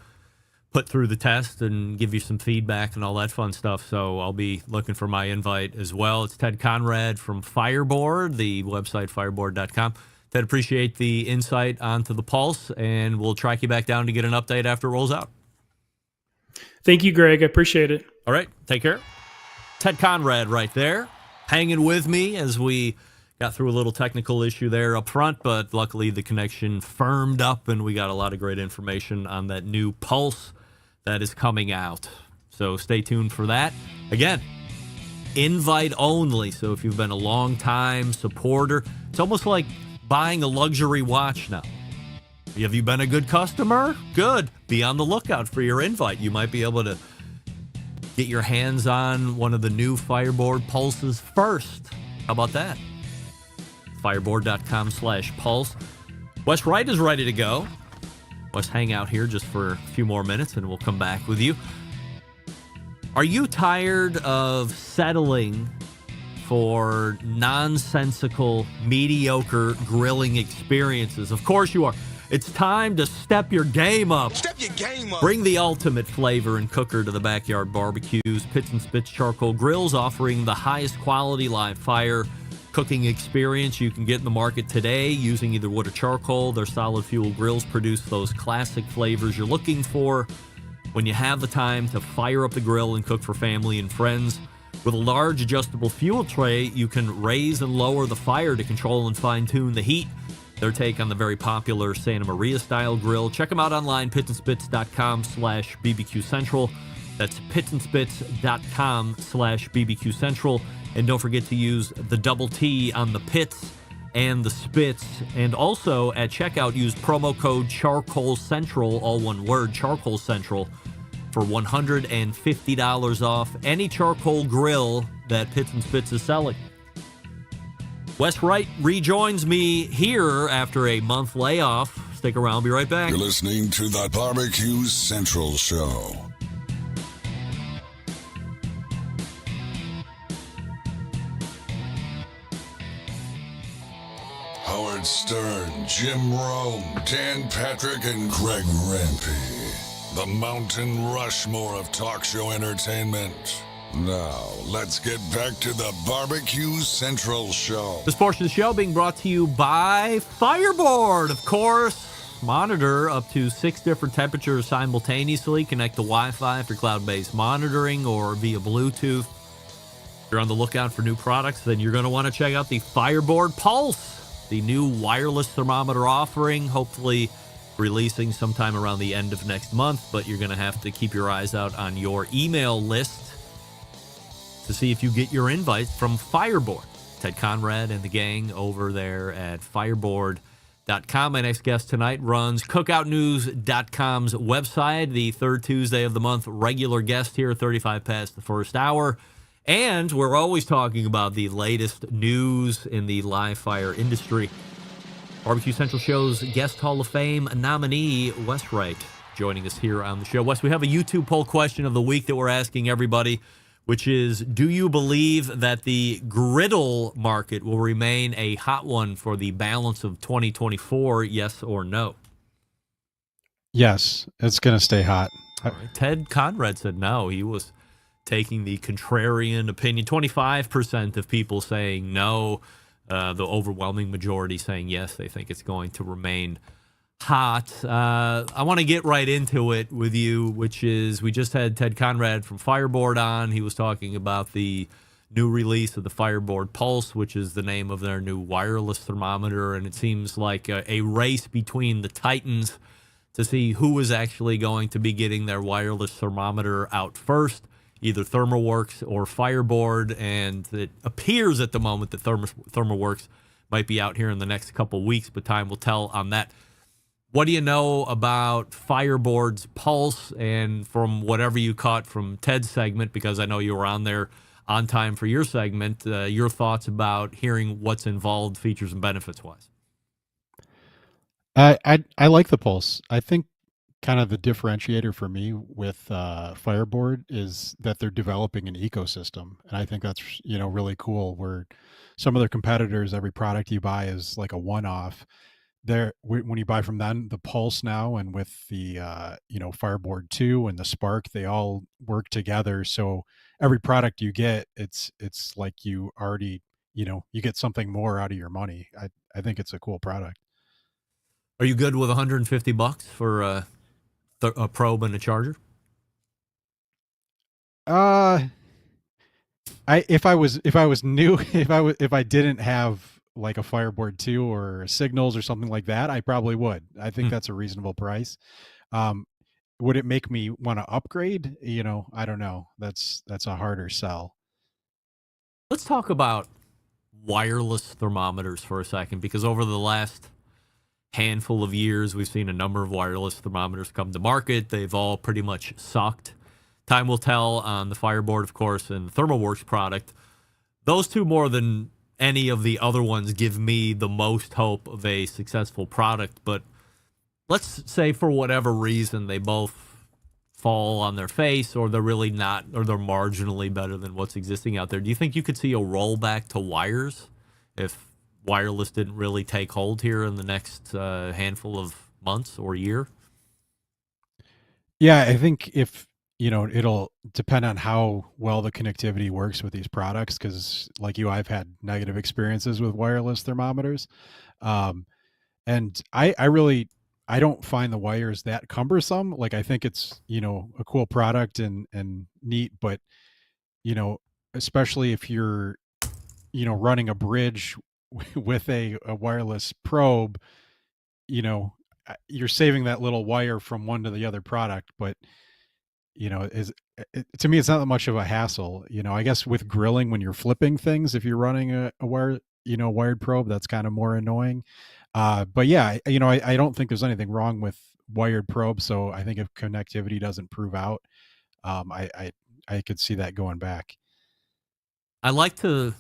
put through the test and give you some feedback and all that fun stuff. So I'll be looking for my invite as well. It's Ted Conrad from Fireboard, the website fireboard.com. Ted, appreciate the insight onto the Pulse, and we'll track you back down to get an update after it rolls out. Thank you, Greg. I appreciate it. All right. Take care. Ted Conrad right there, hanging with me as we got through a little technical issue there up front, but luckily the connection firmed up and we got a lot of great information on that new Pulse that is coming out. So stay tuned for that. Again, invite only. So if you've been a long time supporter, it's almost like buying a luxury watch now. Have you been a good customer? Good. Be on the lookout for your invite. You might be able to get your hands on one of the new Fireboard Pulses first. How about that? Fireboard.com/pulse. Wes Wright is ready to go. Let's hang out here just for a few more minutes and we'll come back with you. Are you tired of settling for nonsensical, mediocre grilling experiences? Of course you are. It's time to step your game up. Step your game up. Bring the ultimate flavor and cooker to the backyard barbecues. Pits and Spits Charcoal Grills offering the highest quality live fire cooking experience you can get in the market today using either wood or charcoal. Their solid fuel grills produce those classic flavors you're looking for when you have the time to fire up the grill and cook for family and friends. With a large adjustable fuel tray, you can raise and lower the fire to control and fine-tune the heat. Their take on the very popular Santa Maria style grill. Check them out online, pitsandspits.com/BBQ Central. That's pitsandspits.com/BBQ Central. And don't forget to use the double T on the pits and the spits. And also at checkout, use promo code Charcoal Central, all one word, Charcoal Central, for $150 off any charcoal grill that Pits and Spits is selling. Wes Wright rejoins me here after a month layoff. Stick around, I'll be right back. You're listening to the BBQ Central Show. Howard Stern, Jim Rome, Dan Patrick, and Greg Rempe. The Mountain Rushmore of talk show entertainment. Now, let's get back to the BBQ Central Show. This portion of the show being brought to you by Fireboard, of course. Monitor up to 6 different temperatures simultaneously. Connect to Wi-Fi for cloud-based monitoring or via Bluetooth. If you're on the lookout for new products, then you're going to want to check out the Fireboard Pulse, the new wireless thermometer offering, hopefully releasing sometime around the end of next month, but you're going to have to keep your eyes out on your email list to see if you get your invite from Fireboard. Ted Conrad and the gang over there at fireboard.com. My next guest tonight runs cookoutnews.com's website, the third Tuesday of the month, regular guest here, 35 past the first hour. And we're always talking about the latest news in the live fire industry. Barbecue Central Show's Guest Hall of Fame nominee, Wes Wright, joining us here on the show. Wes, we have a YouTube poll question of the week that we're asking everybody, which is, do you believe that the griddle market will remain a hot one for the balance of 2024, yes or no? Yes, it's going to stay hot. All right. Ted Conrad said no. He was taking the contrarian opinion. 25% of people saying no. The overwhelming majority saying yes, they think it's going to remain hot. I want to get right into it with you, which is we just had Ted Conrad from Fireboard on. He was talking about the new release of the Fireboard Pulse, which is the name of their new wireless thermometer, and it seems like a race between the titans to see who is actually going to be getting their wireless thermometer out first. either ThermoWorks or Fireboard, and it appears at the moment that ThermoWorks might be out here in the next couple weeks, but time will tell on that. What do you know about Fireboard's pulse, and from whatever you caught from Ted's segment, because I know you were on there on time for your segment, your thoughts about hearing what's involved features and benefits wise? I like the pulse. I think kind of the differentiator for me with Fireboard is that they're developing an ecosystem, and I think that's really cool. Where some of their competitors, every product you buy is like a one-off. There, when you buy from them, the pulse now, and with the Fireboard 2 and the Spark, they all work together. So every product you get, it's like you already you get something more out of your money. I think it's a cool product. Are you good with $150 for a probe and a charger? If I was new, if I didn't have like a Fireboard 2 or Signals or something like that, I probably would. I think that's a reasonable price. Would it make me want to upgrade? I don't know. That's a harder sell. Let's talk about wireless thermometers for a second, because over the last handful of years, we've seen a number of wireless thermometers come to market. They've all pretty much sucked. Time will tell on the Fireboard, of course, and the ThermoWorks product. Those two, more than any of the other ones, give me the most hope of a successful product. But let's say for whatever reason they both fall on their face, or they're really not, or they're marginally better than what's existing out there. Do you think you could see a rollback to wires if wireless didn't really take hold here in the next handful of months or year? Yeah, I think if it'll depend on how well the connectivity works with these products, because like you, I've had negative experiences with wireless thermometers. And I don't find the wires that cumbersome. Like, I think it's, a cool product and neat, but, especially if you're, running a bridge with a wireless probe, you're saving that little wire from one to the other product, but to me, it's not that much of a hassle. I guess with grilling, when you're flipping things, if you're running a wire, wired probe, that's kind of more annoying. But yeah, I don't think there's anything wrong with wired probes. So I think if connectivity doesn't prove out, I could see that going back. I like to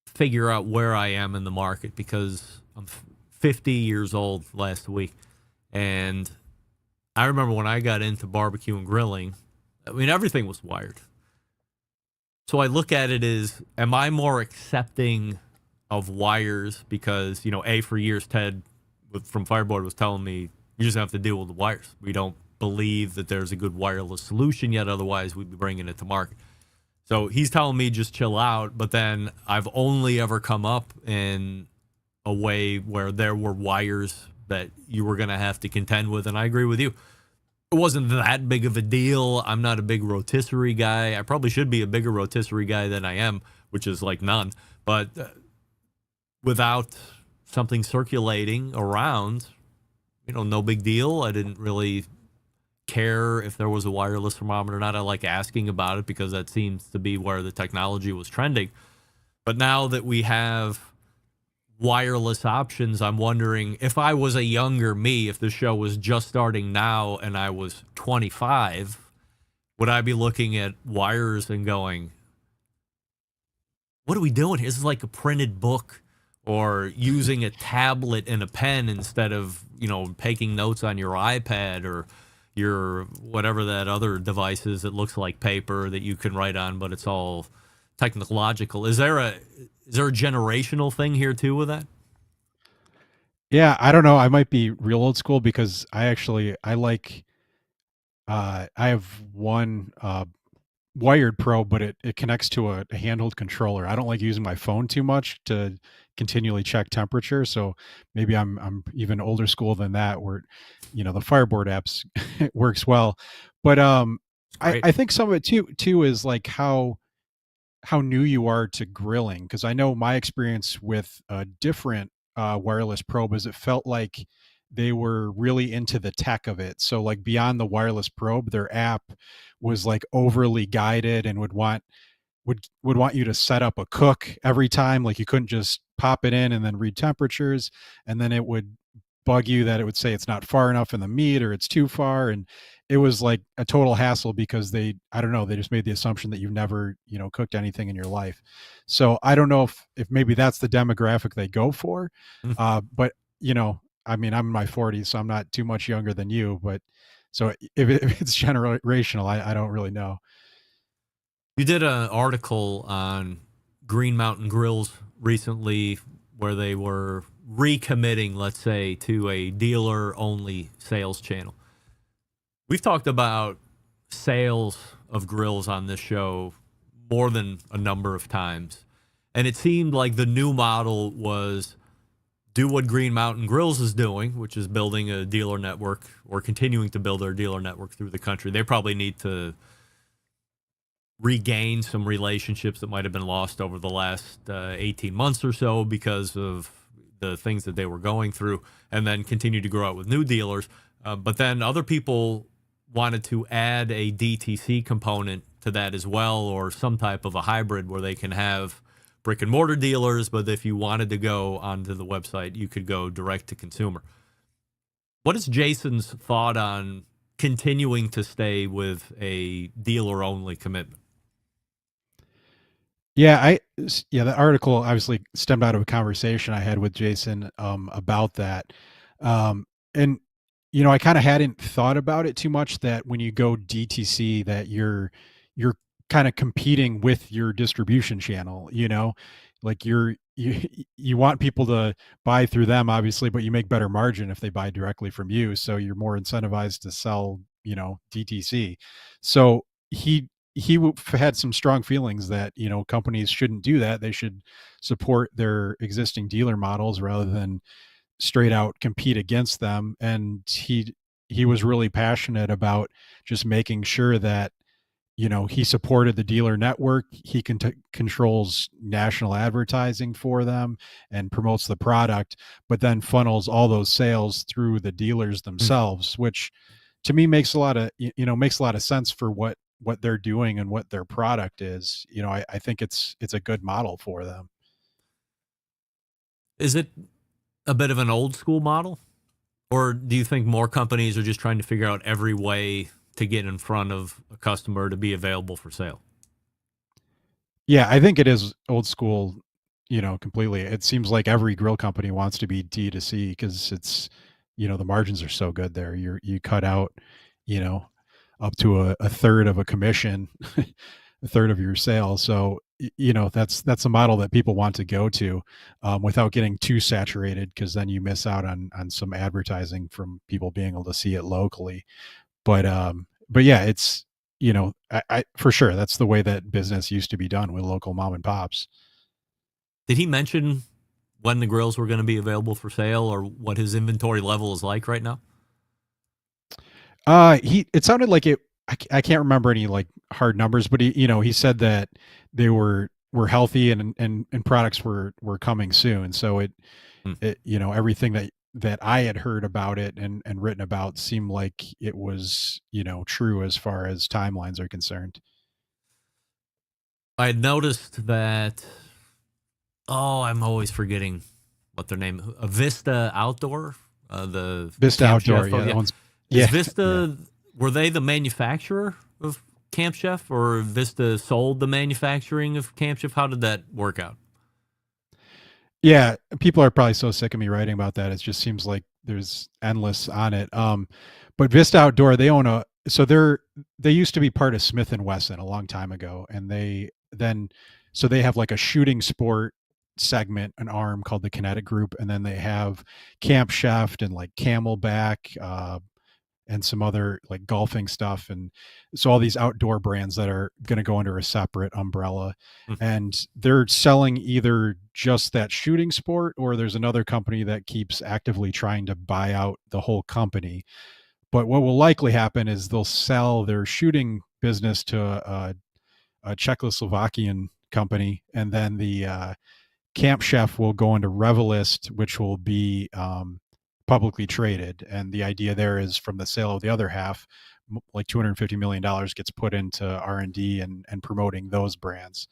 figure out where I am in the market, because I'm 50 years old last week, and I remember when I got into barbecue and grilling, I mean, everything was wired. So I look at it as, am I more accepting of wires? Because, for years, Ted from Fireboard was telling me, you just have to deal with the wires. We don't believe that there's a good wireless solution yet. Otherwise, we'd be bringing it to market. So he's telling me just chill out. But then I've only ever come up in a way where there were wires that you were going to have to contend with. And I agree with you. It wasn't that big of a deal. I'm not a big rotisserie guy. I probably should be a bigger rotisserie guy than I am, which is like none. But without something circulating around, no big deal. I didn't really care if there was a wireless thermometer or not. I like asking about it because that seems to be where the technology was trending. But now that we have wireless options, I'm wondering, if I was a younger me, if the show was just starting now and I was 25, would I be looking at wires and going, what are we doing here? This is like a printed book, or using a tablet and a pen instead of, taking notes on your iPad or your whatever that other device is that looks like paper that you can write on, but it's all technological. Is there a generational thing here too with that? Yeah, I don't know. I might be real old school, because I like, I have one wired probe, but it connects to a handheld controller. I don't like using my phone too much to continually check temperature. So maybe I'm even older school than that, where, the Fireboard apps works well. But I think some of it too is like how new you are to grilling. Because I know my experience with a different wireless probe is, it felt like they were really into the tech of it. So like beyond the wireless probe, their app was like overly guided and would want you to set up a cook every time. Like you couldn't just pop it in and then read temperatures, and then it would bug you that it would say it's not far enough in the meat or it's too far. And it was like a total hassle because I don't know, they just made the assumption that you've never, cooked anything in your life. So I don't know if maybe that's the demographic they go for. But I mean, I'm in my 40s, so I'm not too much younger than you, but so if it's generational, I don't really know. You did an article on Green Mountain Grills recently where they were recommitting, let's say, to a dealer-only sales channel. We've talked about sales of grills on this show more than a number of times, and it seemed like the new model was do what Green Mountain Grills is doing, which is building a dealer network or continuing to build their dealer network through the country. They probably need to regain some relationships that might have been lost over the last 18 months or so because of the things that they were going through, and then continue to grow out with new dealers. But then other people wanted to add a DTC component to that as well, or some type of a hybrid where they can have brick and mortar dealers, but if you wanted to go onto the website, you could go direct to consumer. What is Jason's thought on continuing to stay with a dealer only commitment? Yeah, the article obviously stemmed out of a conversation I had with Jason about that. And I kind of hadn't thought about it too much, that when you go DTC that you're kind of competing with your distribution channel, like you want people to buy through them obviously, but you make better margin if they buy directly from you, so you're more incentivized to sell, DTC. So he had some strong feelings that companies shouldn't do that. They should support their existing dealer models rather than straight out compete against them. And he was really passionate about just making sure that he supported the dealer network. He controls national advertising for them and promotes the product, but then funnels all those sales through the dealers themselves, which to me makes a lot of sense for what they're doing and what their product is. I think it's a good model for them. Is it a bit of an old school model, or do you think more companies are just trying to figure out every way to get in front of a customer to be available for sale? Yeah, I think it is old school, completely. It seems like every grill company wants to be D2C because it's, the margins are so good there. You cut out, up to a third of a commission, a third of your sales. So, that's a model that people want to go to without getting too saturated, because then you miss out on some advertising from people being able to see it locally. But yeah, it's, I for sure, that's the way that business used to be done with local mom and pops. Did he mention when the grills were going to be available for sale, or what his inventory level is like right now? It sounded like it. I can't remember any like hard numbers, but he said that they were healthy and products were coming soon. So it everything that I had heard about it and written about seemed like it was, true as far as timelines are concerned. I had noticed that, I'm always forgetting what their name, Vista Outdoor, the Vista Camp Outdoor. Chef, Yeah. That one's, Is Vista, were they the manufacturer of Camp Chef, or Vista sold the manufacturing of Camp Chef? How did that work out? Yeah, people are probably so sick of me writing about that. It just seems like there's endless on it. But Vista Outdoor, they own they used to be part of Smith and Wesson a long time ago, and they have like a shooting sport segment, an arm called the Kinetic Group, and then they have Camp Chef and like Camelback, and some other like golfing stuff. And so all these outdoor brands that are going to go under a separate umbrella, and they're selling either just that shooting sport, or there's another company that keeps actively trying to buy out the whole company. But what will likely happen is they'll sell their shooting business to a Czechoslovakian company, and then the Camp Chef will go into Revelist, which will be publicly traded, and the idea there is from the sale of the other half, like $250 million gets put into R&D and promoting those brands.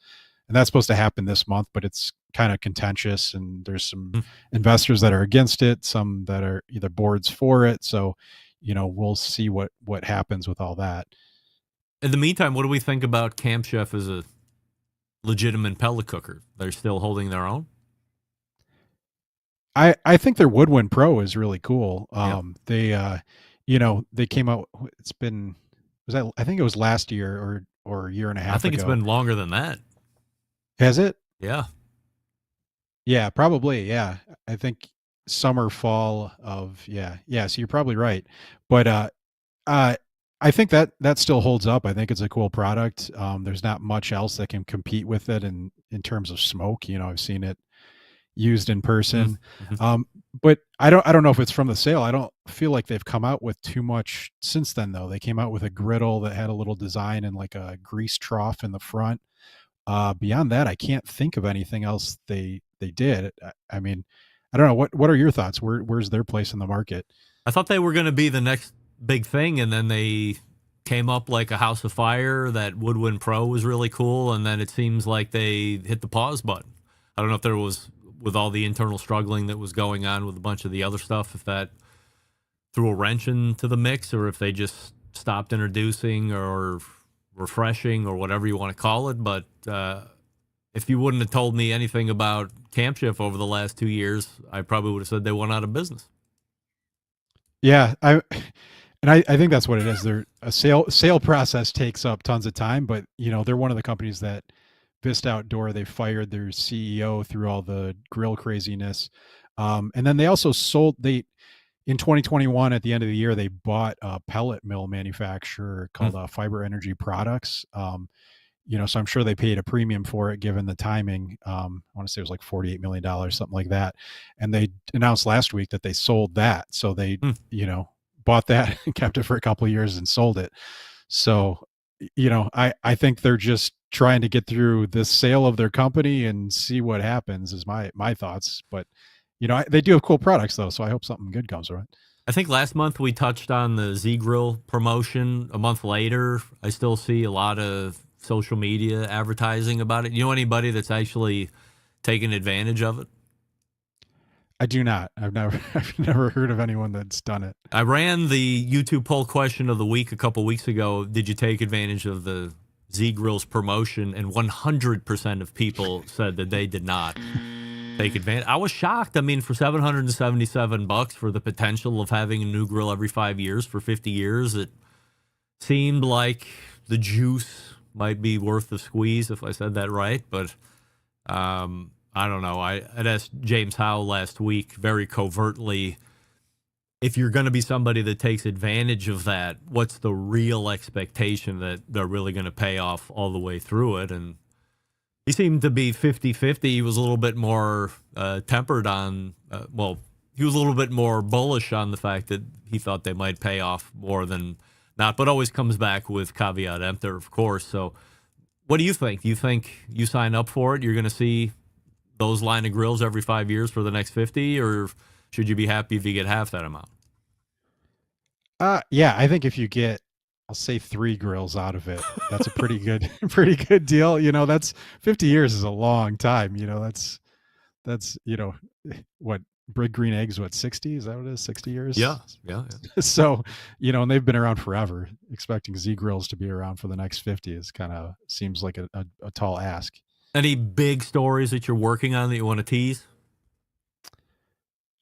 And that's supposed to happen this month, but it's kind of contentious, and there's some investors that are against it, some that are either boards for it. So, we'll see what happens with all that. In the meantime, what do we think about Camp Chef as a legitimate pellet cooker? They're still holding their own? I think their Woodwind Pro is really cool. They came out, I think it was last year or a year and a half ago. I think it's been longer than that. Has it? Yeah. Yeah, probably. Yeah. I think summer, fall of, yeah. So you're probably right. But, I think that still holds up. I think it's a cool product. There's not much else that can compete with it in terms of smoke. I've seen it used in person. Mm-hmm. But I don't know if it's from the sale. I don't feel like they've come out with too much since then, though. They came out with a griddle that had a little design and like a grease trough in the front. Beyond that, I can't think of anything else they did. I mean, I don't know. What are your thoughts? Where's their place in the market? I thought they were going to be the next big thing, and then they came up like a house of fire. That Woodwind Pro was really cool, and then it seems like they hit the pause button. I don't know if there was, with all the internal struggling that was going on with a bunch of the other stuff, if that threw a wrench into the mix, or if they just stopped introducing or refreshing or whatever you want to call it. But if you wouldn't have told me anything about Camp Chef over the last 2 years, I probably would have said they went out of business. Yeah, I think that's what it is. A sale process takes up tons of time, but they're one of the companies that Vista Outdoor, they fired their CEO through all the grill craziness. And then they also in 2021, at the end of the year, they bought a pellet mill manufacturer called Fiber Energy Products. So I'm sure they paid a premium for it given the timing. I want to say it was like $48 million, something like that. And they announced last week that they sold that. So they, bought that and kept it for a couple of years and sold it. So, I think they're just trying to get through this sale of their company and see what happens is my thoughts. But, they do have cool products though. So I hope something good comes from it. I think last month we touched on the Z Grill promotion. A month later, I still see a lot of social media advertising about it. You know anybody that's actually taken advantage of it? I do not. I've never heard of anyone that's done it. I ran the YouTube poll question of the week a couple weeks ago. Did you take advantage of the Z Grill's promotion? And 100% of people said that they did not take advantage. I was shocked. I mean, for $777 for the potential of having a new grill every 5 years for 50 years, it seemed like the juice might be worth the squeeze, if I said that right. But I don't know. I'd asked James Howe last week very covertly, if you're going to be somebody that takes advantage of that, what's the real expectation that they're really going to pay off all the way through it? And he seemed to be 50-50. He was a little bit more tempered on, he was a little bit more bullish on the fact that he thought they might pay off more than not, but always comes back with caveat emptor, of course. So what do you think? Do you think you sign up for it, you're going to see those line of grills every 5 years for the next 50, or should you be happy if you get half that amount? Yeah, I think if you get, I'll say 3 grills out of it, that's a pretty good deal. That's 50 years is a long time. That's what Brig Green Eggs, 60? Is that what it is? 60 years? Yeah. So, and they've been around forever. Expecting Z Grills to be around for the next 50 is kind of seems like a tall ask. Any big stories that you're working on that you want to tease?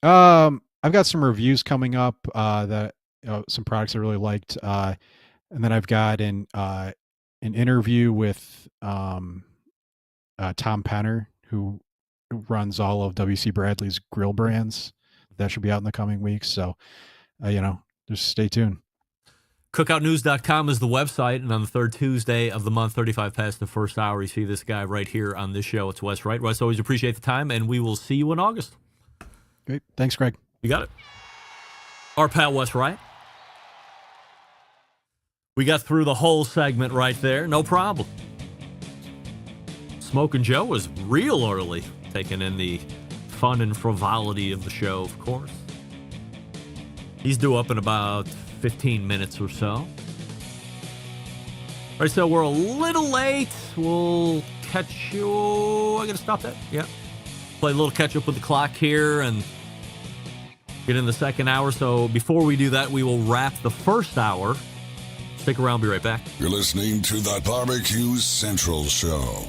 I've got some reviews coming up that some products I really liked, and then I've got an interview with Tom Penner, who runs all of WC Bradley's grill brands. That should be out in the coming weeks. So, just stay tuned. Cookoutnews.com is the website, and on the third Tuesday of the month, 35 past the first hour, you see this guy right here on this show. It's Wes Wright. Wes, always appreciate the time, and we will see you in August. Great. Thanks, Greg. You got it. Our pal Wes Wright. We got through the whole segment right there. No problem. Smokin' Joe was real early, taking in the fun and frivolity of the show, of course. He's due up in about 15 minutes or so. All right, so we're a little late. We'll catch you. I got to stop that. Yeah. Play a little catch up with the clock here and get in the second hour. So before we do that, we will wrap the first hour. Stick around. Be right back. You're listening to the Barbecue Central Show.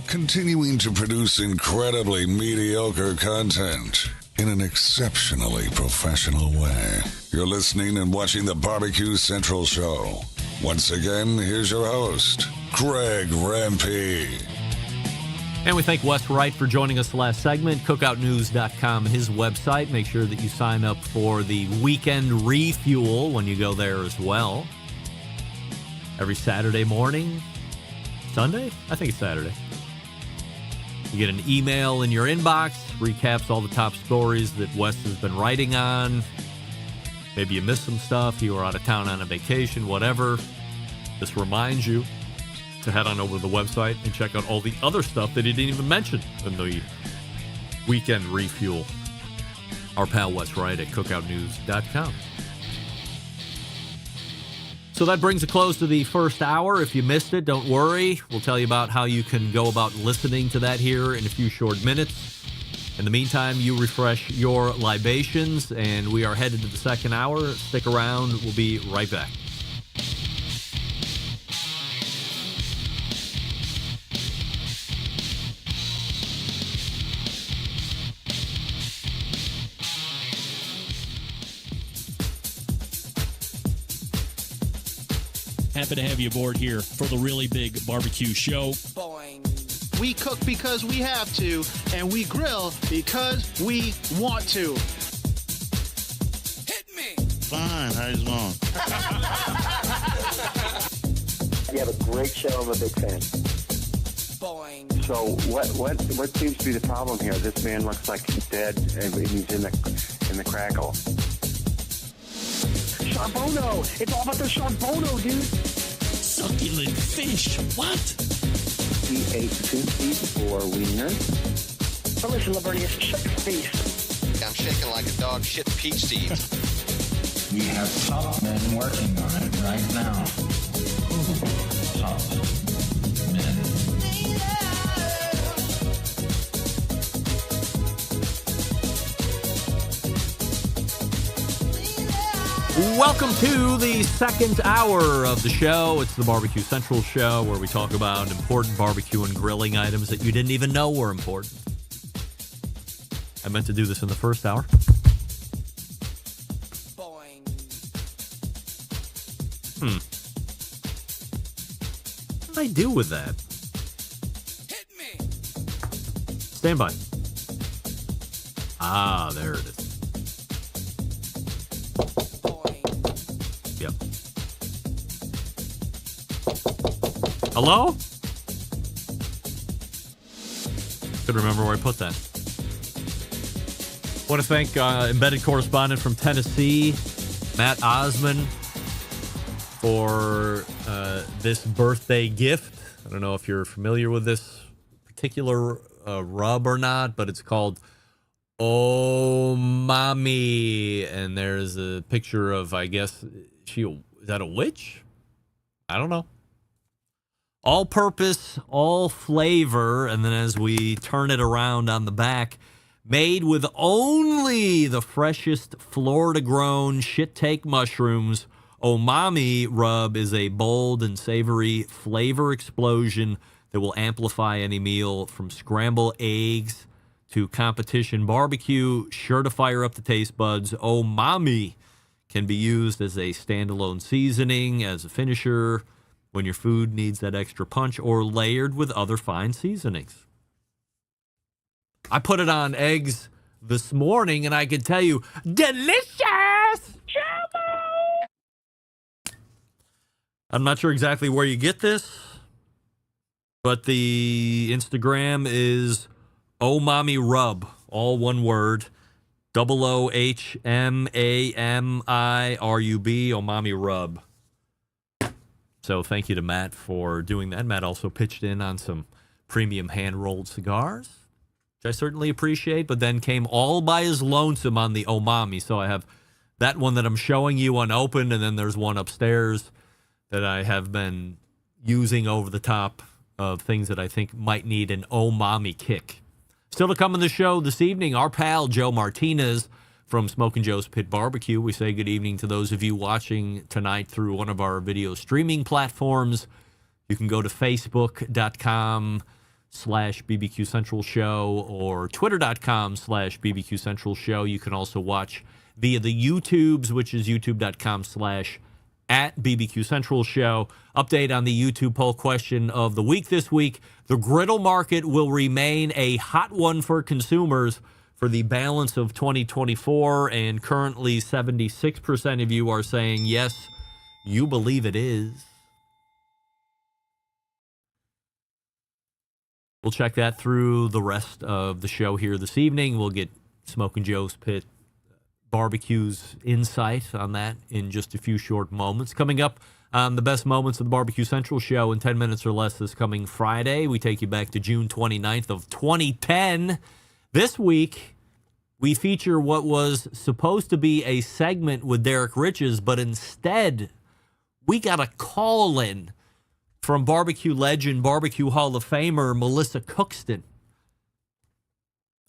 Continuing to produce incredibly mediocre content in an exceptionally professional way. You're listening and watching the Barbecue Central Show. Once again, here's your host, Greg Rempe. And we thank Wes Wright for joining us last segment. Cookoutnews.com, his website. Make sure that you sign up for the weekend refuel when you go there as well. Every Saturday morning. Sunday? I think it's Saturday. You get an email in your inbox, recaps all the top stories that Wes has been writing on. Maybe you missed some stuff, you were out of town on a vacation, whatever. This reminds you to head on over to the website and check out all the other stuff that he didn't even mention in the weekend refuel. Our pal Wes Wright at cookoutnews.com. So that brings a close to the first hour. If you missed it, don't worry. We'll tell you about how you can go about listening to that here in a few short minutes. In the meantime, you refresh your libations, and we are headed to the second hour. Stick around. We'll be right back. Happy to have you aboard here for the really big barbecue show. Boing. We cook because we have to, and we grill because we want to. Hit me! Fine, how's it going? You have a great show. I'm a big fan. Boing. So what seems to be the problem here? This man looks like he's dead, and he's in the crackle. Charbono! It's all about the charbono, dude! Succulent fish. What? He ate 2 feet for wiener. But listen, Lavernius, shut your face. I'm shaking like a dog shit peach seeds. We have top men working on it right now. Top men. Welcome to the second hour of the show. It's the Barbecue Central Show, where we talk about important barbecue and grilling items that you didn't even know were important. I meant to do this in the first hour. Boing. What did I do with that? Hit me! Stand by. Ah, there it is. Yep. Hello? Couldn't remember where I put that. Want to thank embedded correspondent from Tennessee, Matt Osman, for this birthday gift. I don't know if you're familiar with this particular rub or not, but it's called Oh Mommy, and there's a picture of, I guess, is that a witch? I don't know. All purpose, all flavor, and then as we turn it around on the back, made with only the freshest Florida-grown shit-take mushrooms, Omami Rub is a bold and savory flavor explosion that will amplify any meal, from scrambled eggs to competition barbecue, sure to fire up the taste buds. Omami can be used as a standalone seasoning, as a finisher, when your food needs that extra punch, or layered with other fine seasonings. I put it on eggs this morning, and I can tell you, delicious! I'm not sure exactly where you get this, but the Instagram is Omami Rub, all one word. OOHMAMIRUB, Omami Rub. So thank you to Matt for doing that. Matt also pitched in on some premium hand-rolled cigars, which I certainly appreciate, but then came all by his lonesome on the Omami. So I have that one that I'm showing you unopened, and then there's one upstairs that I have been using over the top of things that I think might need an Omami kick. Still to come on the show this evening, our pal Joe Martinez from Smokin' Joe's Pit Barbecue. We say good evening to those of you watching tonight through one of our video streaming platforms. You can go to facebook.com/BBQ Central Show or twitter.com/BBQ Central Show. You can also watch via the YouTubes, which is youtube.com/@BBQ Central Show. Update on the YouTube poll question of the week this week. The griddle market will remain a hot one for consumers for the balance of 2024, and currently 76% of you are saying yes, you believe it is. We'll check that through the rest of the show here this evening. We'll get Smokin' Joe's Pit Barbecue's insight on that in just a few short moments. Coming up on the best moments of the Barbecue Central show in 10 minutes or less this coming Friday, we take you back to June 29th of 2010. This week, we feature what was supposed to be a segment with Derek Riches, but instead, we got a call-in from barbecue legend, Barbecue Hall of Famer, Melissa Cookston.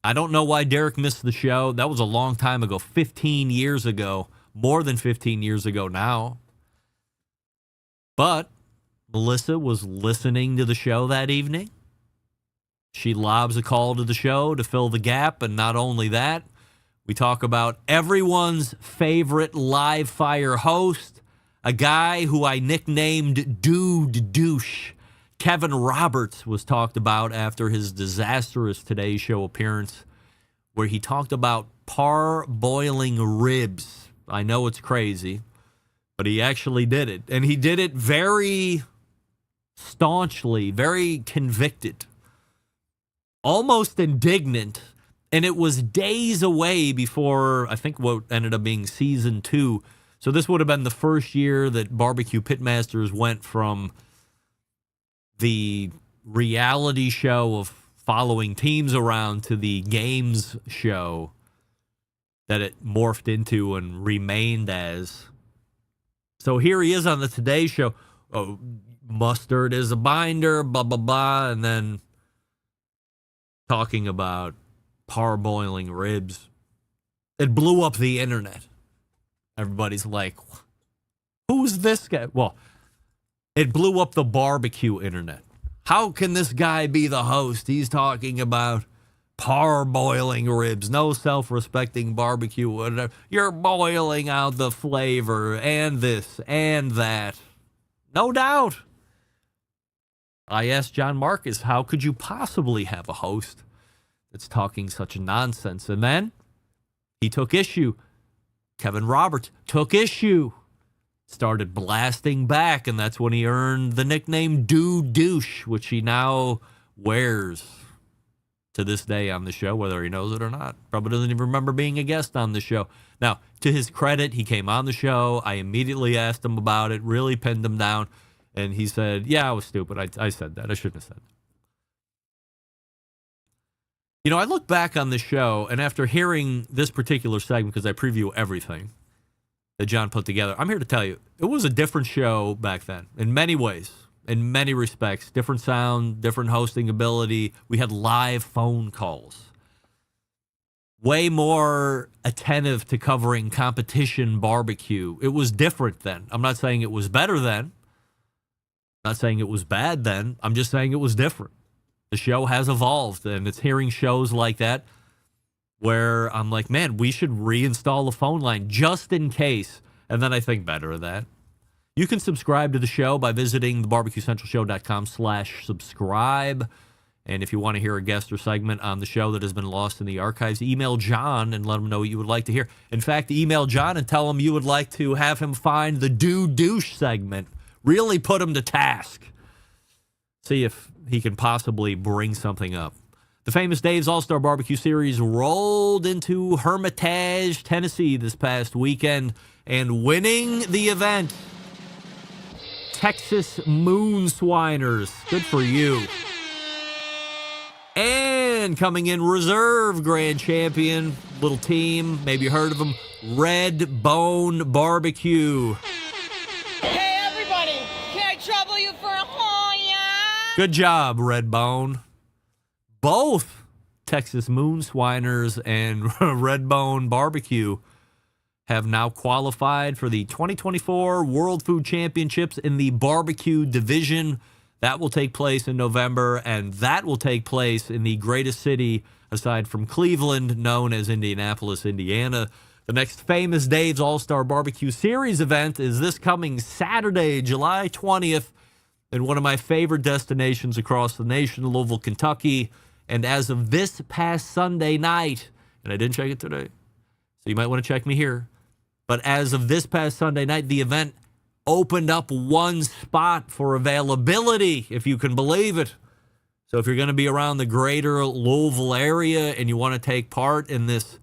I don't know why Derek missed the show. That was a long time ago, 15 years ago, more than 15 years ago now. But Melissa was listening to the show that evening. She lobs a call to the show to fill the gap, and not only that, we talk about everyone's favorite live fire host, a guy who I nicknamed Dude Douche. Kevin Roberts was talked about after his disastrous Today Show appearance, where he talked about parboiling ribs. I know it's crazy, but he actually did it. And he did it very staunchly, very convicted, almost indignant. And it was days away before, I think, what ended up being season 2. So this would have been the first year that Barbecue Pitmasters went from the reality show of following teams around to the games show that it morphed into and remained as. So here he is on the Today Show. Oh, mustard is a binder, blah, blah, blah. And then talking about parboiling ribs. It blew up the internet. Everybody's like, who's this guy? Well, it blew up the barbecue internet. How can this guy be the host? He's talking about parboiling ribs. No self-respecting barbecue. Whatever. You're boiling out the flavor and this and that. No doubt. I asked John Marcus, how could you possibly have a host that's talking such nonsense? And then he took issue. Kevin Roberts took issue, started blasting back, and that's when he earned the nickname Dude Douche, which he now wears to this day on the show, whether he knows it or not. Probably doesn't even remember being a guest on the show. Now, to his credit, he came on the show. I immediately asked him about it, really pinned him down, and he said, yeah, I was stupid. I said that. I shouldn't have said that. You know, I look back on the show, and after hearing this particular segment, because I preview everything that John put together, I'm here to tell you, it was a different show back then, in many ways, in many respects. Different sound, different hosting ability. We had live phone calls. Way more attentive to covering competition barbecue. It was different then. I'm not saying it was better then. I'm not saying it was bad then. I'm just saying it was different. The show has evolved, and it's hearing shows like that where I'm like, man, we should reinstall the phone line just in case. And then I think better of that. You can subscribe to the show by visiting thebarbecuecentralshow.com/subscribe. And if you want to hear a guest or segment on the show that has been lost in the archives, email John and let him know what you would like to hear. In fact, email John and tell him you would like to have him find the Dude Douche segment. Really put him to task. See if he can possibly bring something up. The famous Dave's All-Star Barbecue Series rolled into Hermitage, Tennessee this past weekend, and winning the event, Texas Moonswiners. Good for you. And coming in reserve grand champion, little team, maybe you heard of them, Red Bone Barbecue. Hey, everybody, can I trouble you for a Hoya? Good job, Red Bone. Both Texas Moonswiners and Red Bone Barbecue have now qualified for the 2024 World Food Championships in the barbecue division. That will take place in November, and that will take place in the greatest city aside from Cleveland, known as Indianapolis, Indiana. The next famous Dave's All-Star Barbecue Series event is this coming Saturday, July 20th, in one of my favorite destinations across the nation, Louisville, Kentucky. And as of this past Sunday night, and I didn't check it today, so you might want to check me here, but as of this past Sunday night, the event opened up one spot for availability, if you can believe it. So if you're going to be around the greater Louisville area and you want to take part in this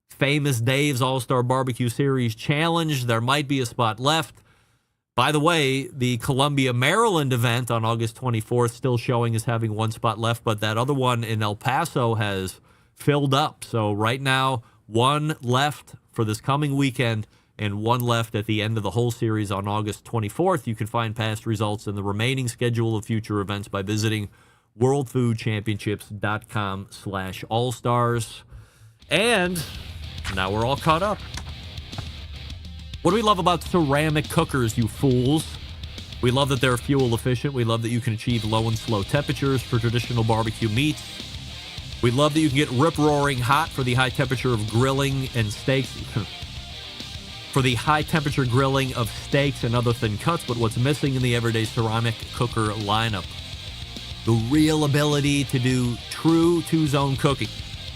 famous Dave's All-Star Barbecue Series challenge, there might be a spot left. By the way, the Columbia, Maryland event on August 24th still showing as having one spot left, but that other one in El Paso has filled up. So right now, one left for this coming weekend and one left at the end of the whole series on August 24th. You can find past results and the remaining schedule of future events by visiting worldfoodchampionships.com/allstars. And now we're all caught up. What do we love about ceramic cookers, you fools? We love that they're fuel efficient. We love that you can achieve low and slow temperatures for traditional barbecue meats. We love that you can get rip-roaring hot for the high temperature of grilling and steaks. For the high temperature grilling of steaks and other thin cuts, but what's missing in the everyday ceramic cooker lineup? The real ability to do true two-zone cooking.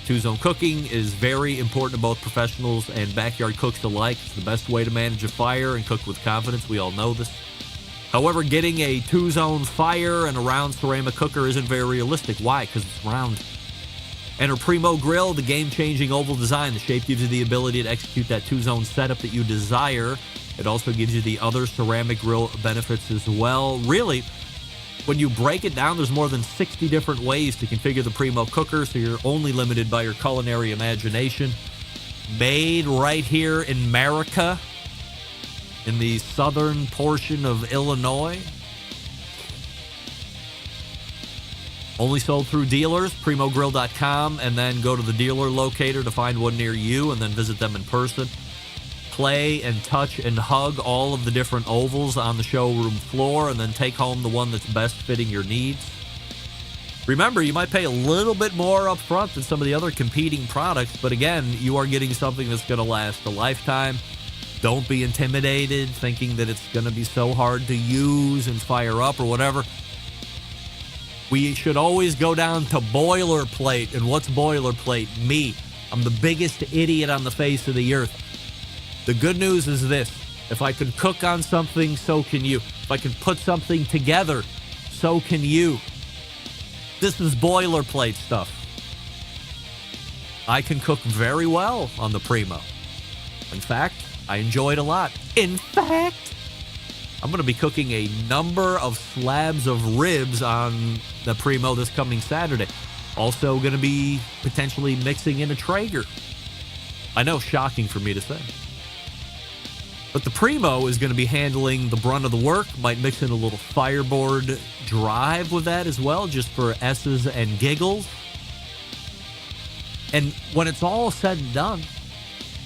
Two-zone cooking is very important to both professionals and backyard cooks alike. It's the best way to manage a fire and cook with confidence. We all know this. However, getting a two-zone fire and a round ceramic cooker isn't very realistic. Why? Because it's round. Enter Primo Grill, the game-changing oval design. The shape gives you the ability to execute that two-zone setup that you desire. It also gives you the other ceramic grill benefits as well. Really, when you break it down, there's more than 60 different ways to configure the Primo cooker, so you're only limited by your culinary imagination. Made right here in America, in the southern portion of Illinois. Only sold through dealers, primogrill.com, and then go to the dealer locator to find one near you and then visit them in person. Play and touch and hug all of the different ovals on the showroom floor and then take home the one that's best fitting your needs. Remember, you might pay a little bit more up front than some of the other competing products, but again, you are getting something that's going to last a lifetime. Don't be intimidated thinking that it's going to be so hard to use and fire up or whatever. We should always go down to boilerplate. And what's boilerplate? Me. I'm the biggest idiot on the face of the earth. The good news is this. If I can cook on something, so can you. If I can put something together, so can you. This is boilerplate stuff. I can cook very well on the Primo. In fact, I enjoy it a lot. In fact, I'm going to be cooking a number of slabs of ribs on the Primo this coming Saturday. Also going to be potentially mixing in a Traeger. I know, shocking for me to say. But the Primo is going to be handling the brunt of the work. Might mix in a little Fireboard drive with that as well, just for S's and giggles. And when it's all said and done,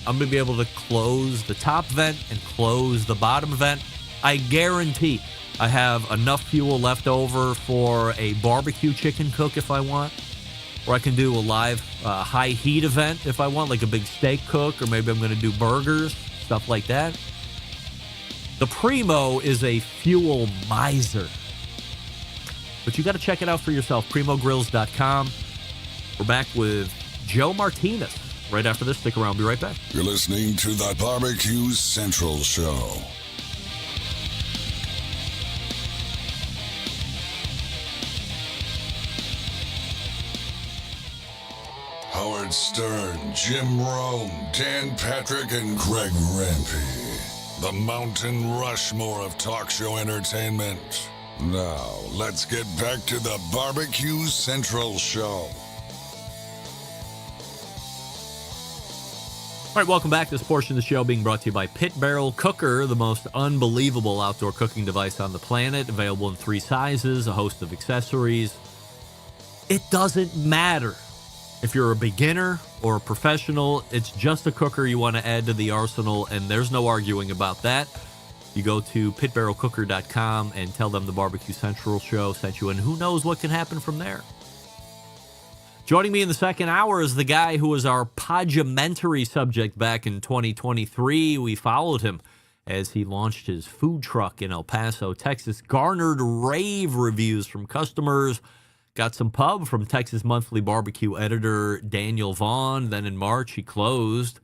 I'm going to be able to close the top vent and close the bottom vent. I guarantee I have enough fuel left over for a barbecue chicken cook if I want. Or I can do a live high heat event if I want, like a big steak cook, or maybe I'm going to do burgers, stuff like that. The Primo is a fuel miser. But you got to check it out for yourself, primogrills.com. We're back with Joe Martinez right after this. Stick around. Be right back. You're listening to the Barbecue Central Show. Howard Stern, Jim Rome, Dan Patrick, and Greg Rempe. The Mountain Rushmore of talk show entertainment. Now, let's get back to the Barbecue Central Show. All right, welcome back. This portion of the show being brought to you by Pit Barrel Cooker, the most unbelievable outdoor cooking device on the planet, available in 3 sizes, a host of accessories. It doesn't matter if you're a beginner or a professional. It's just a cooker you want to add to the arsenal, and there's no arguing about that. You go to pitbarrelcooker.com and tell them the Barbecue Central show sent you, and who knows what can happen from there. Joining me in the second hour is the guy who was our podumentary subject back in 2023. We followed him as he launched his food truck in El Paso, Texas, garnered rave reviews from customers, got some pub from Texas Monthly Barbecue editor Daniel Vaughn. Then in March, he closed.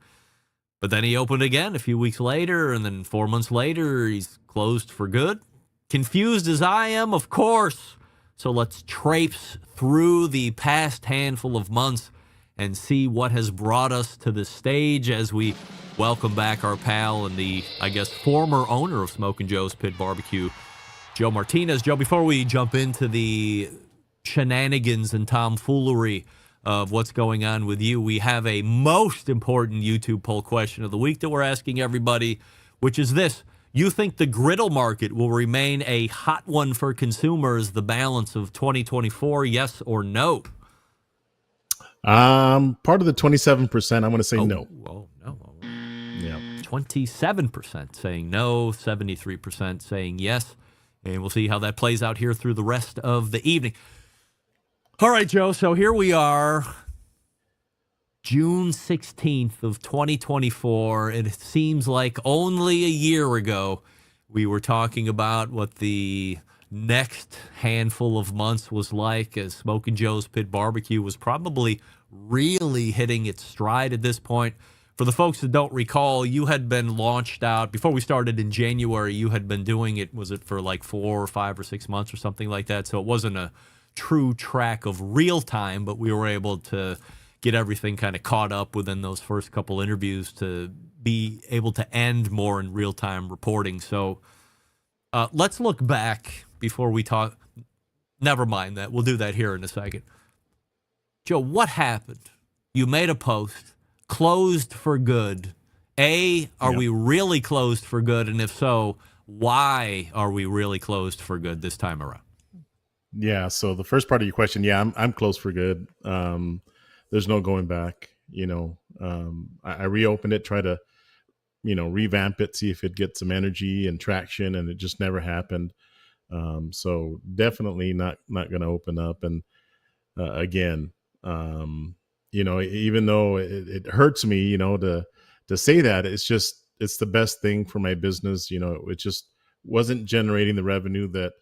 But then he opened again a few weeks later, and then 4 months later, he's closed for good. Confused as I am, of course. So let's traipse through the past handful of months and see what has brought us to this stage as we welcome back our pal and the, I guess, former owner of Smokin' Joe's Pit Barbecue, Joe Martinez. Joe, before we jump into the shenanigans and tomfoolery of what's going on with you, we have a most important YouTube poll question of the week that we're asking everybody, which is this. You think the griddle market will remain a hot one for consumers the balance of 2024, yes or no? Part of the 27%, I'm going to say no. Oh, no. Yeah. 27% saying no, 73% saying yes. And we'll see how that plays out here through the rest of the evening. All right, Joe, so here we are, June 16th of 2024. It seems like only a year ago we were talking about what the next handful of months was like, as Smokin' Joe's Pit Barbecue was probably really hitting its stride at this point. For the folks that don't recall, you had been launched out before we started in January. You had been doing it, was it for like 4 or 5 or 6 months or something like that? So it wasn't a true track of real time, but we were able to get everything kind of caught up within those first couple interviews to be able to end more in real time reporting. So let's look back before we talk. Never mind that. We'll do that here in a second. Joe, what happened? You made a post, closed for good. Are we really closed for good? And if so, why are we really closed for good this time around? Yeah. So the first part of your question, I'm closed for good. There's no going back. I reopened it, try to, revamp it, see if it gets some energy and traction, and it just never happened. So definitely not going to open up. And again, even though it hurts me, to say that, it's the best thing for my business. It just wasn't generating the revenue that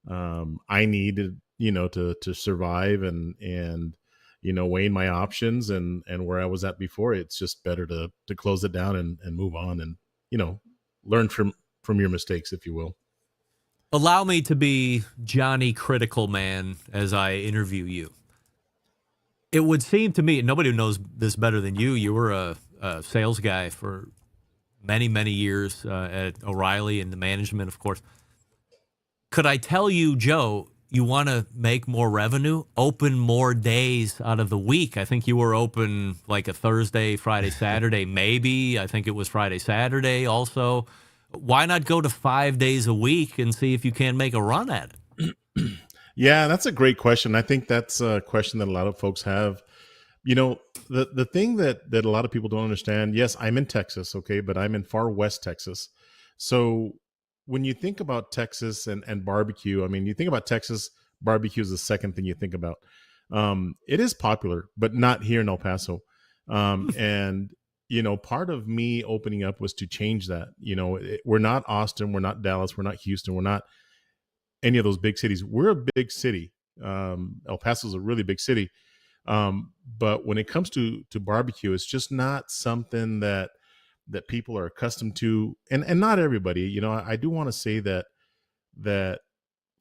I needed, to survive and weighing my options and where I was at before. It's just better to close it down and move on and, learn from your mistakes, if you will. Allow me to be Johnny Critical Man as I interview you. It would seem to me, and nobody knows this better than you, you were a sales guy for many, many years at O'Reilly and the management, of course. Could I tell you, Joe, you want to make more revenue? Open more days out of the week. I think you were open like a Thursday, Friday, Saturday, maybe. I think it was Friday, Saturday also. Why not go to 5 days a week and see if you can make a run at it? Yeah, that's a great question. I think that's a question that a lot of folks have. The thing that a lot of people don't understand, yes, I'm in Texas, okay, but I'm in far west Texas. So when you think about Texas and barbecue, I mean, you think about Texas, barbecue is the second thing you think about. It is popular, but not here in El Paso. And, part of me opening up was to change that. We're not Austin, we're not Dallas, we're not Houston, we're not any of those big cities. We're a big city. El Paso is a really big city. But when it comes to barbecue, it's just not something that people are accustomed to, and not everybody. I do want to say that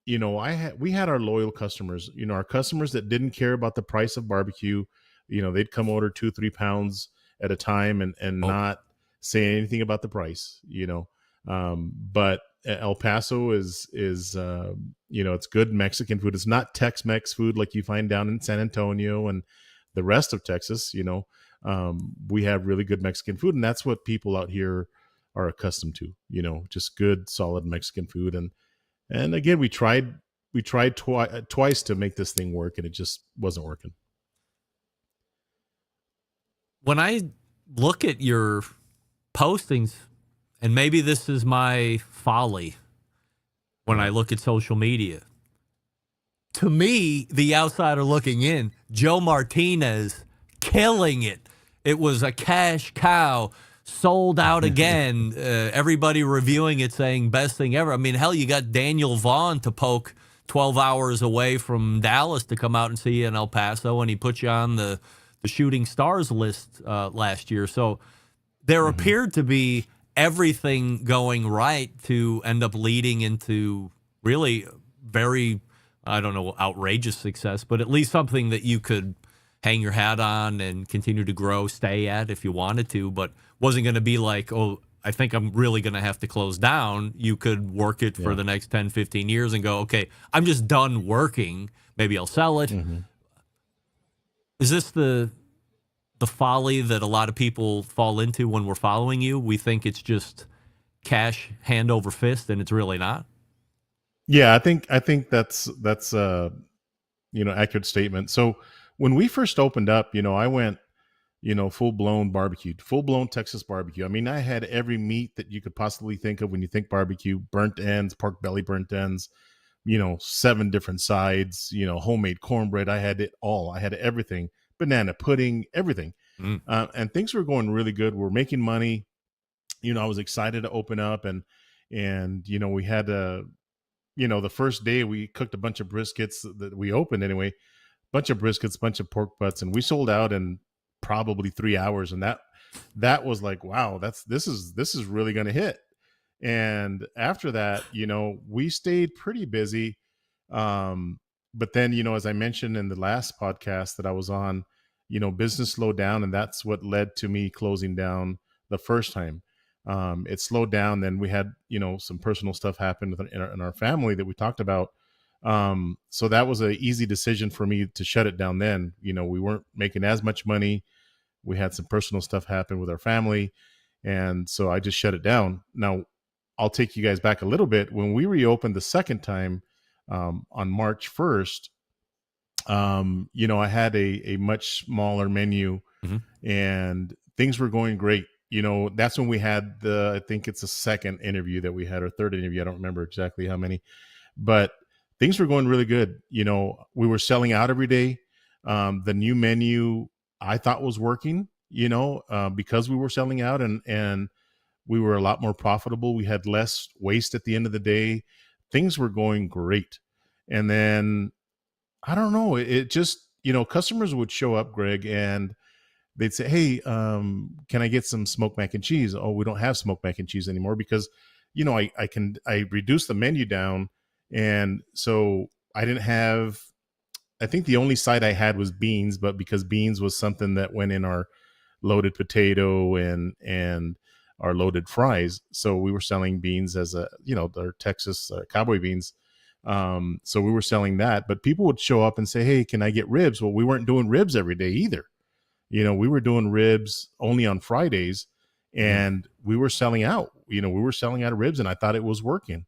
we had our loyal customers, our customers that didn't care about the price of barbecue, they'd come order 2-3 pounds at a time and not say anything about the price, but El Paso is it's good Mexican food. It's not Tex-Mex food like you find down in San Antonio and the rest of Texas. We have really good Mexican food, and that's what people out here are accustomed to, just good, solid Mexican food. And again, we tried twice to make this thing work, and it just wasn't working. When I look at your postings, and maybe this is my folly when I look at social media, to me, the outsider looking in, Joe Martinez killing it. It was a cash cow, sold out again. Everybody reviewing it saying best thing ever. I mean, hell, you got Daniel Vaughn to poke 12 hours away from Dallas to come out and see you in El Paso, and he put you on the shooting stars list last year. So there appeared to be everything going right to end up leading into really very, I don't know, outrageous success, but at least something that you could hang your hat on and continue to grow, stay at if you wanted to, but wasn't going to be like, oh, I think I'm really going to have to close down. You could work it for the next 10, 15 years and go, okay, I'm just done working. Maybe I'll sell it. Is this the folly that a lot of people fall into when we're following you? We think it's just cash hand over fist, and it's really not. Yeah, I think that's accurate statement. So when we first opened up, I went, full blown barbecue, full blown Texas barbecue. I mean, I had every meat that you could possibly think of when you think barbecue: burnt ends, pork belly burnt ends, 7 different sides, homemade cornbread. I had it all. I had everything. Banana pudding, everything. And things were going really good. We're making money. I was excited to open up, and we had the first day we cooked a bunch of briskets that we opened anyway, bunch of briskets, bunch of pork butts, and we sold out in probably 3 hours. And that was like, wow, this is really going to hit. And after that, we stayed pretty busy. But then, as I mentioned in the last podcast that I was on, business slowed down, and that's what led to me closing down the first time. It slowed down. Then we had, some personal stuff happen in our family that we talked about. So that was an easy decision for me to shut it down then. We weren't making as much money. We had some personal stuff happen with our family. And so I just shut it down. Now, I'll take you guys back a little bit. When we reopened the second time, on March 1st, I had a much smaller menu, and things were going great. That's when we had I think it's the second interview that we had, or third interview. I don't remember exactly how many, but things were going really good. We were selling out every day. The new menu I thought was working, because we were selling out, and we were a lot more profitable. We had less waste at the end of the day. Things were going great. And then, I don't know, it just, customers would show up, Greg, and they'd say, hey, can I get some smoked mac and cheese? Oh, we don't have smoked mac and cheese anymore because, I reduced the menu down. And so I didn't have, I think the only side I had was beans, but because beans was something that went in our loaded potato and our loaded fries. So we were selling beans as their Texas cowboy beans. So we were selling that, but people would show up and say, hey, can I get ribs? Well, we weren't doing ribs every day either. We were doing ribs only on Fridays, and we were selling out, we were selling out of ribs, and I thought it was working.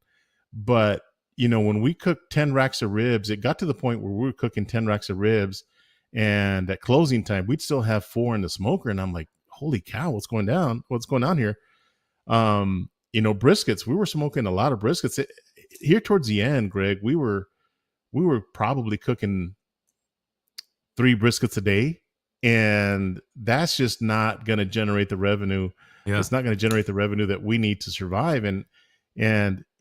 But, when we cooked 10 racks of ribs, it got to the point where we were cooking 10 racks of ribs, and at closing time, we'd still have 4 in the smoker. And I'm like, holy cow, what's going on here? Briskets, we were smoking a lot of briskets. Here towards the end, Greg, we were probably cooking 3 briskets a day, and that's just not going to generate the revenue. Yeah. It's not going to generate the revenue that we need to survive. And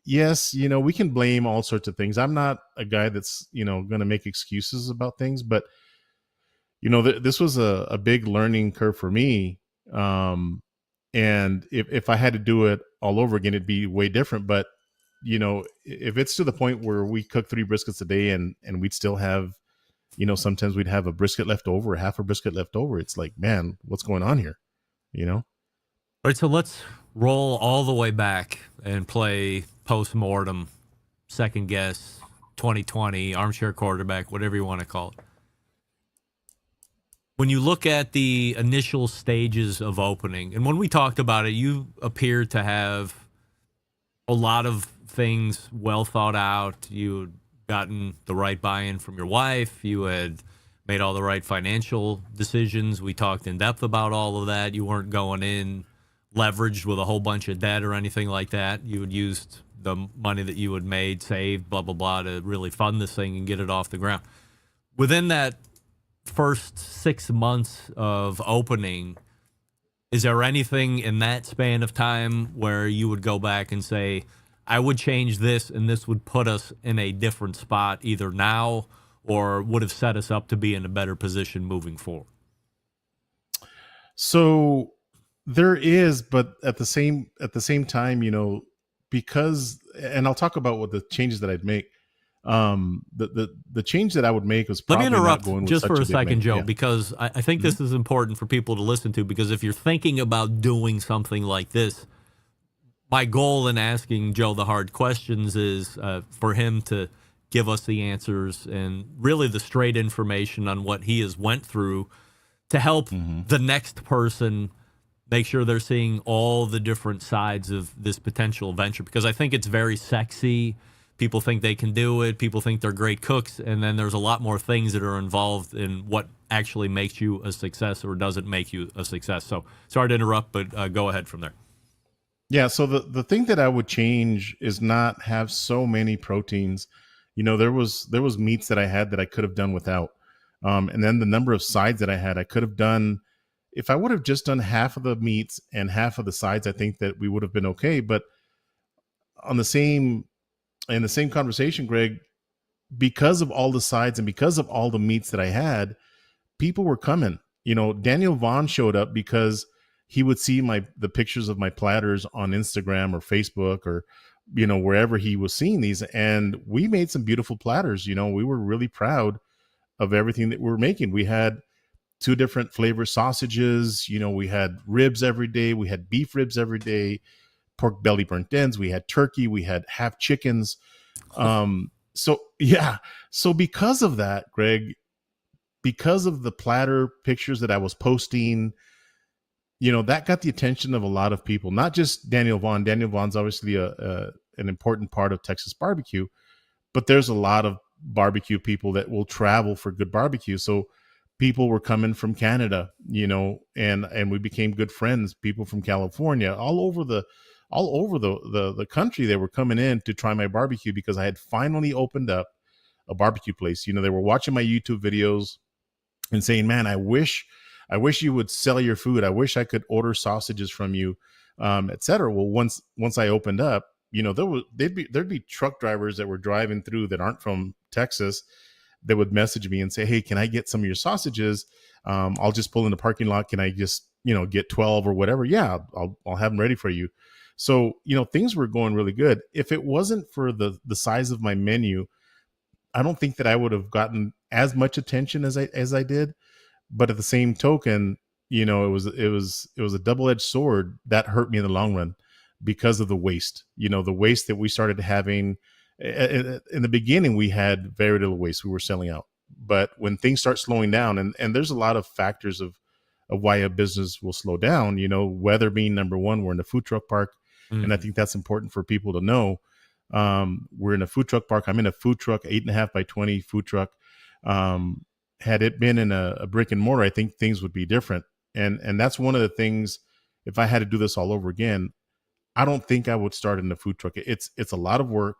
yes, we can blame all sorts of things. I'm not a guy that's, going to make excuses about things, but this was a big learning curve for me. And if I had to do it all over again, it'd be way different. But, if it's to the point where we cook 3 briskets a day and we'd still have, sometimes we'd have a brisket left over, half a brisket left over. It's like, man, what's going on here? All right, so let's roll all the way back and play post-mortem, second guess, 2020, armchair quarterback, whatever you want to call it. When you look at the initial stages of opening, and when we talked about it, you appeared to have a lot of things well thought out. You had gotten the right buy-in from your wife. You had made all the right financial decisions. We talked in depth about all of that. You weren't going in leveraged with a whole bunch of debt or anything like that. You had used the money that you had made, saved, blah, blah, blah, to really fund this thing and get it off the ground. Within that first 6 months of opening, is there anything in that span of time where you would go back and say, I would change this and this would put us in a different spot either now or would have set us up to be in a better position moving forward? So there is, but at the same time, because, and I'll talk about what the changes that I'd make. The change that I would make was probably let me interrupt not going just with for a second, Joe, yeah. because I think this is important for people to listen to, because if you're thinking about doing something like this, my goal in asking Joe the hard questions is for him to give us the answers and really the straight information on what he has went through to help the next person make sure they're seeing all the different sides of this potential venture, because I think it's very sexy. People think they can do it. People think they're great cooks. And then there's a lot more things that are involved in what actually makes you a success or doesn't make you a success. So sorry to interrupt, but go ahead from there. Yeah. So the thing that I would change is not have so many proteins. There was meats that I had that I could have done without. And then the number of sides that I had, I could have done, if I would have just done half of the meats and half of the sides, I think that we would have been okay. But in the same conversation, Greg, because of all the sides and because of all the meats that I had, people were coming. Daniel Vaughn showed up because he would see the pictures of my platters on Instagram or Facebook or, wherever he was seeing these. And we made some beautiful platters. We were really proud of everything that we were making. We had 2 different flavor sausages. We had ribs every day. We had beef ribs every day, pork belly burnt ends. We had turkey. We had half chickens. So because of that, Greg, because of the platter pictures that I was posting, that got the attention of a lot of people, not just Daniel Vaughn. Daniel Vaughn's obviously an important part of Texas barbecue, but there's a lot of barbecue people that will travel for good barbecue. So people were coming from Canada, and we became good friends. People from California, all over the country, they were coming in to try my barbecue because I had finally opened up a barbecue place. They were watching my YouTube videos and saying, man, I wish you would sell your food. I wish I could order sausages from you, etc. Well, once I opened up, there'd be truck drivers that were driving through that aren't from Texas that would message me and say, hey, can I get some of your sausages? I'll just pull in the parking lot. Can I just, get 12 or whatever? Yeah, I'll have them ready for you. So, things were going really good. If it wasn't for the size of my menu, I don't think that I would have gotten as much attention as I did. But at the same token, it was a double-edged sword that hurt me in the long run because of the waste. The waste that we started having in the beginning, we had very little waste. We were selling out. But when things start slowing down, and there's a lot of factors of why a business will slow down, weather being number one. We're in a food truck park. And I think that's important for people to know. We're in a food truck park. I'm in a food truck, 8.5 by 20 food truck. Had it been in a brick and mortar, I think things would be different. And that's one of the things, if I had to do this all over again, I don't think I would start in a food truck. It's a lot of work,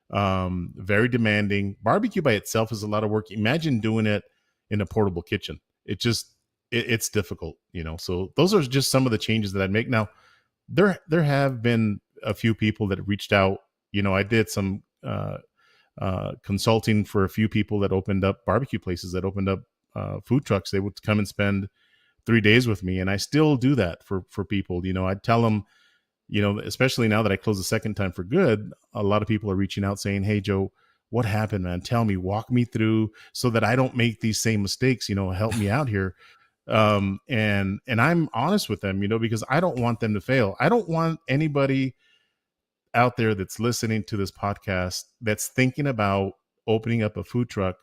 very demanding. Barbecue by itself is a lot of work. Imagine doing it in a portable kitchen. It's difficult, So those are just some of the changes that I'd make. Now, there have been a few people that reached out. I did some consulting for a few people that opened up barbecue places, that opened up food trucks. They would come and spend 3 days with me, and I still do that for people. I'd tell them, especially now that I closed the second time for good, a lot of people are reaching out saying, hey, Joe, what happened, man? Tell me, walk me through so that I don't make these same mistakes, help me out here. And I'm honest with them, because I don't want them to fail. I don't want anybody out there that's listening to this podcast that's thinking about opening up a food truck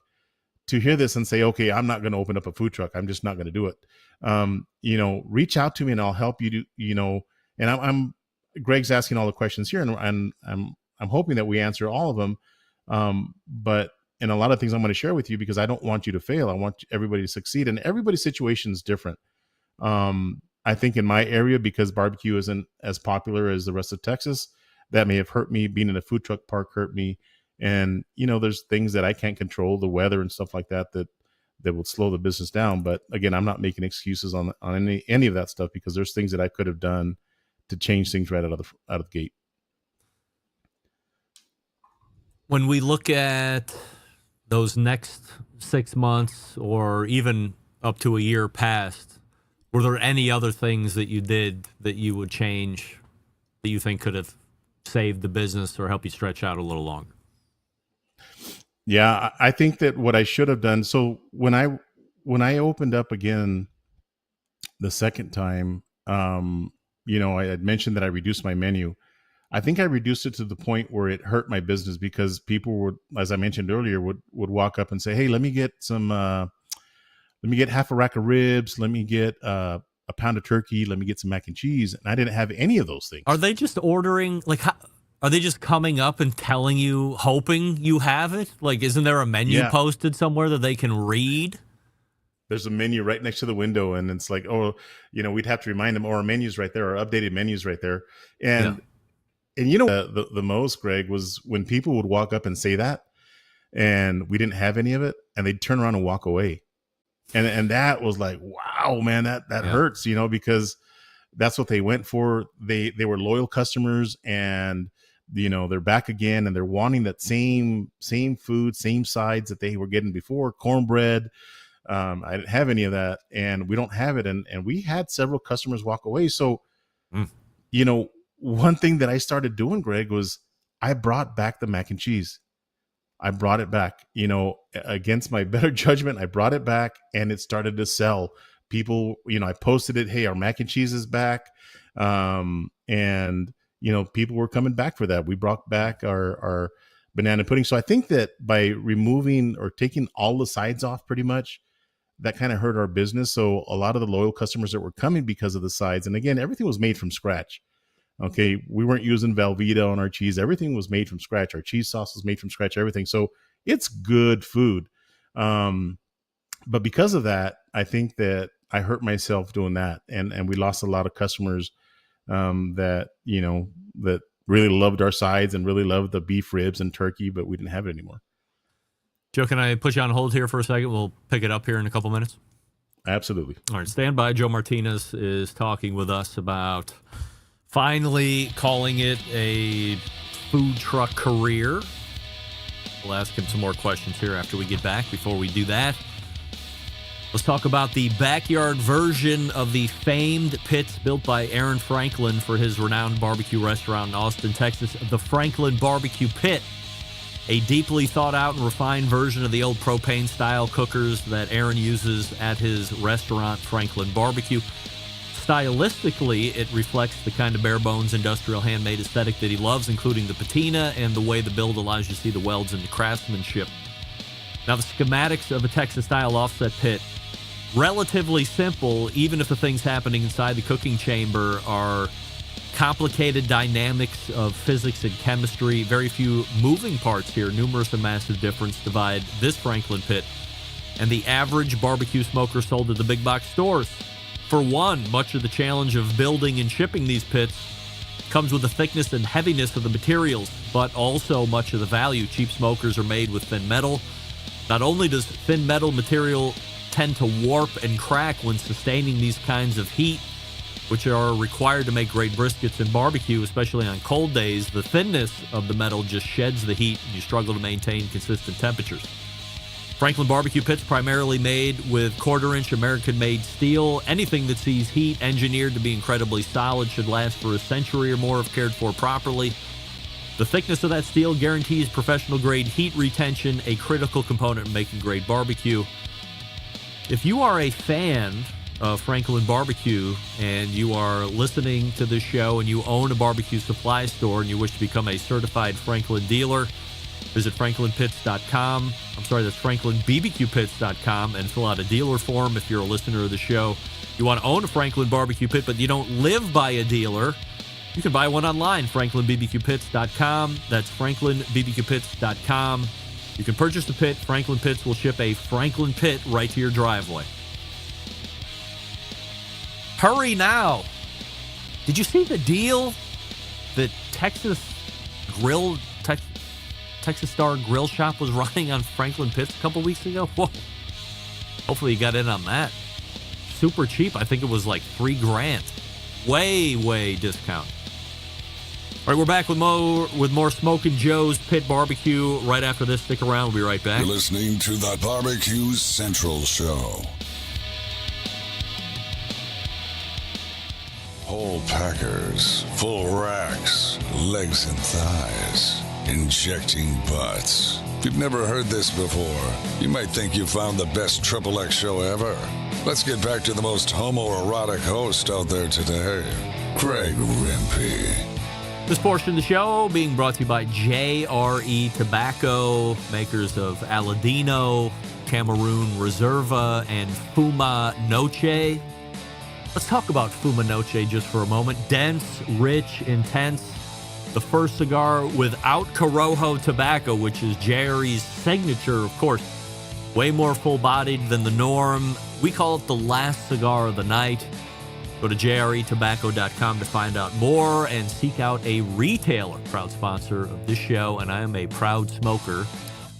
to hear this and say, okay, I'm not going to open up a food truck. I'm just not going to do it. Reach out to me and I'll help you do, and I'm Greg's asking all the questions here, and I'm hoping that we answer all of them. But a lot of things I'm going to share with you, because I don't want you to fail. I want everybody to succeed, and everybody's situation is different. I think in my area, because barbecue isn't as popular as the rest of Texas, that may have hurt me. Being in a food truck park hurt me. And, there's things that I can't control, the weather and stuff like that will slow the business down. But again, I'm not making excuses on any of that stuff, because there's things that I could have done to change things right out of the gate. When we look at those next 6 months or even up to a year past, were there any other things that you did that you would change that you think could have saved the business or help you stretch out a little longer? Yeah, I think that what I should have done. So when I opened up again the second time, I had mentioned that I reduced my menu. I think I reduced it to the point where it hurt my business, because people would, as I mentioned earlier, would walk up and say, "Hey, let me get half a rack of ribs. Let me get a pound of turkey. Let me get some mac and cheese." And I didn't have any of those things. Are they just ordering, are they just coming up and telling you, hoping you have it? Isn't there a menu posted somewhere that they can read? There's a menu right next to the window, and it's like, we'd have to remind them, our menu's right there, our updated menu's right there. And the most, Greg, was when people would walk up and say that, and we didn't have any of it, and they'd turn around and walk away. And that was like, wow, man, that hurts, because that's what they went for. They were loyal customers, and they're back again, and they're wanting that same food, same sides that they were getting before, cornbread. I didn't have any of that, and we don't have it. And we had several customers walk away. So, one thing that I started doing, Greg, was I brought back the mac and cheese. I brought it back, against my better judgment. I brought it back, and it started to sell. People, I posted it. Hey, our mac and cheese is back. And people were coming back for that. We brought back our banana pudding. So I think that by removing or taking all the sides off, pretty much, that kind of hurt our business. So a lot of the loyal customers that were coming because of the sides, and again, everything was made from scratch. Okay, we weren't using Velveeta on our cheese. Everything was made from scratch. Our cheese sauce was made from scratch, everything. So it's good food. But because of that, I think that I hurt myself doing that. And we lost a lot of customers that really loved our sides and really loved the beef ribs and turkey, but we didn't have it anymore. Joe, can I put you on hold here for a second? We'll pick it up here in a couple minutes. Absolutely. All right, stand by. Joe Martinez is talking with us about finally calling it a food truck career. We'll ask him some more questions here after we get back. Before we do that, let's talk about the backyard version of the famed pits built by Aaron Franklin for his renowned barbecue restaurant in Austin, Texas, the Franklin Barbecue Pit. A deeply thought out and refined version of the old propane-style cookers that Aaron uses at his restaurant, Franklin Barbecue. Stylistically, it reflects the kind of bare-bones industrial handmade aesthetic that he loves, including the patina and the way the build allows you to see the welds and the craftsmanship. Now, the schematics of a Texas-style offset pit, relatively simple, even if the things happening inside the cooking chamber are complicated dynamics of physics and chemistry. Very few moving parts here. Numerous and massive difference divide this Franklin pit and the average barbecue smoker sold at the big box stores. For one, much of the challenge of building and shipping these pits comes with the thickness and heaviness of the materials, but also much of the value. Cheap smokers are made with thin metal. Not only does thin metal material tend to warp and crack when sustaining these kinds of heat, which are required to make great briskets and barbecue, especially on cold days, the thinness of the metal just sheds the heat and you struggle to maintain consistent temperatures. Franklin Barbecue Pit's primarily made with quarter-inch American-made steel. Anything that sees heat engineered to be incredibly solid should last for a century or more if cared for properly. The thickness of that steel guarantees professional-grade heat retention, a critical component in making great barbecue. If you are a fan of Franklin Barbecue and you are listening to this show and you own a barbecue supply store and you wish to become a certified Franklin dealer, visit franklinpits.com. I'm sorry, that's franklinbbqpits.com and fill out a dealer form if you're a listener of the show. You want to own a Franklin barbecue pit, but you don't live by a dealer, you can buy one online, franklinbbqpits.com. That's franklinbbqpits.com. You can purchase the pit. Franklin Pits will ship a Franklin pit right to your driveway. Hurry now. Did you see the deal that Texas Star Grill Shop was running on Franklin Pits a couple weeks ago? Whoa. Hopefully you got in on that. Super cheap. I think it was like $3,000. Way discount. All right, we're back with more Smokin' Joe's Pit Barbecue right after this. Stick around. We'll be right back. You're listening to the Barbecue Central Show. Whole packers, full racks, legs and thighs, injecting butts. If you've never heard this before, you might think you found the best XXX show ever. Let's get back to the most homoerotic host out there today, Craig Rempe. This portion of the show being brought to you by JRE Tobacco, makers of Aladino, Cameroon Reserva, and Fuma Noche. Let's talk about Fuma Noche just for a moment. Dense, rich, intense. The first cigar without Corojo tobacco, which is JRE's signature, of course. Way more full-bodied than the norm. We call it the last cigar of the night. Go to jretobacco.com to find out more and seek out a retailer, proud sponsor of this show, and I am a proud smoker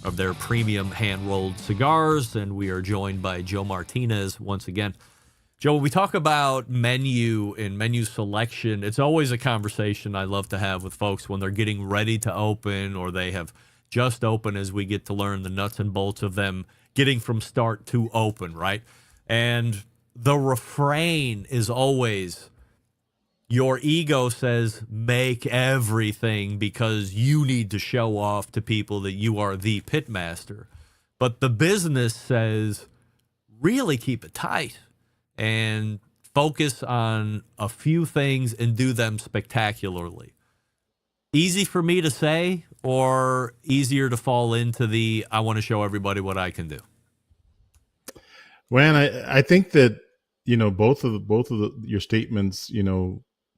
of their premium hand-rolled cigars, and we are joined by Joe Martinez once again. Joe, when we talk about menu and menu selection, it's always a conversation I love to have with folks when they're getting ready to open or they have just opened, as we get to learn the nuts and bolts of them getting from start to open, right? And the refrain is always, your ego says, make everything because you need to show off to people that you are the pitmaster. But the business says, really keep it tight and focus on a few things and do them spectacularly. Easy for me to say or easier to fall into the, I want to show everybody what I can do? Well, I think that, both of your statements,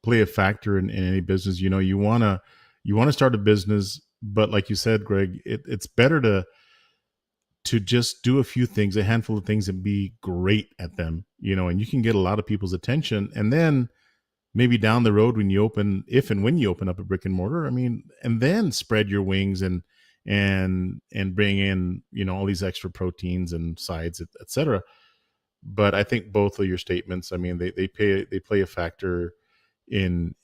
play a factor in any business. You want to start a business, but like you said, Greg, it's better to just do a few things, a handful of things, and be great at them, and you can get a lot of people's attention. And then maybe down the road when you open up a brick and mortar, and then spread your wings and bring in, all these extra proteins and sides, et cetera. But I think both of your statements, they play a factor in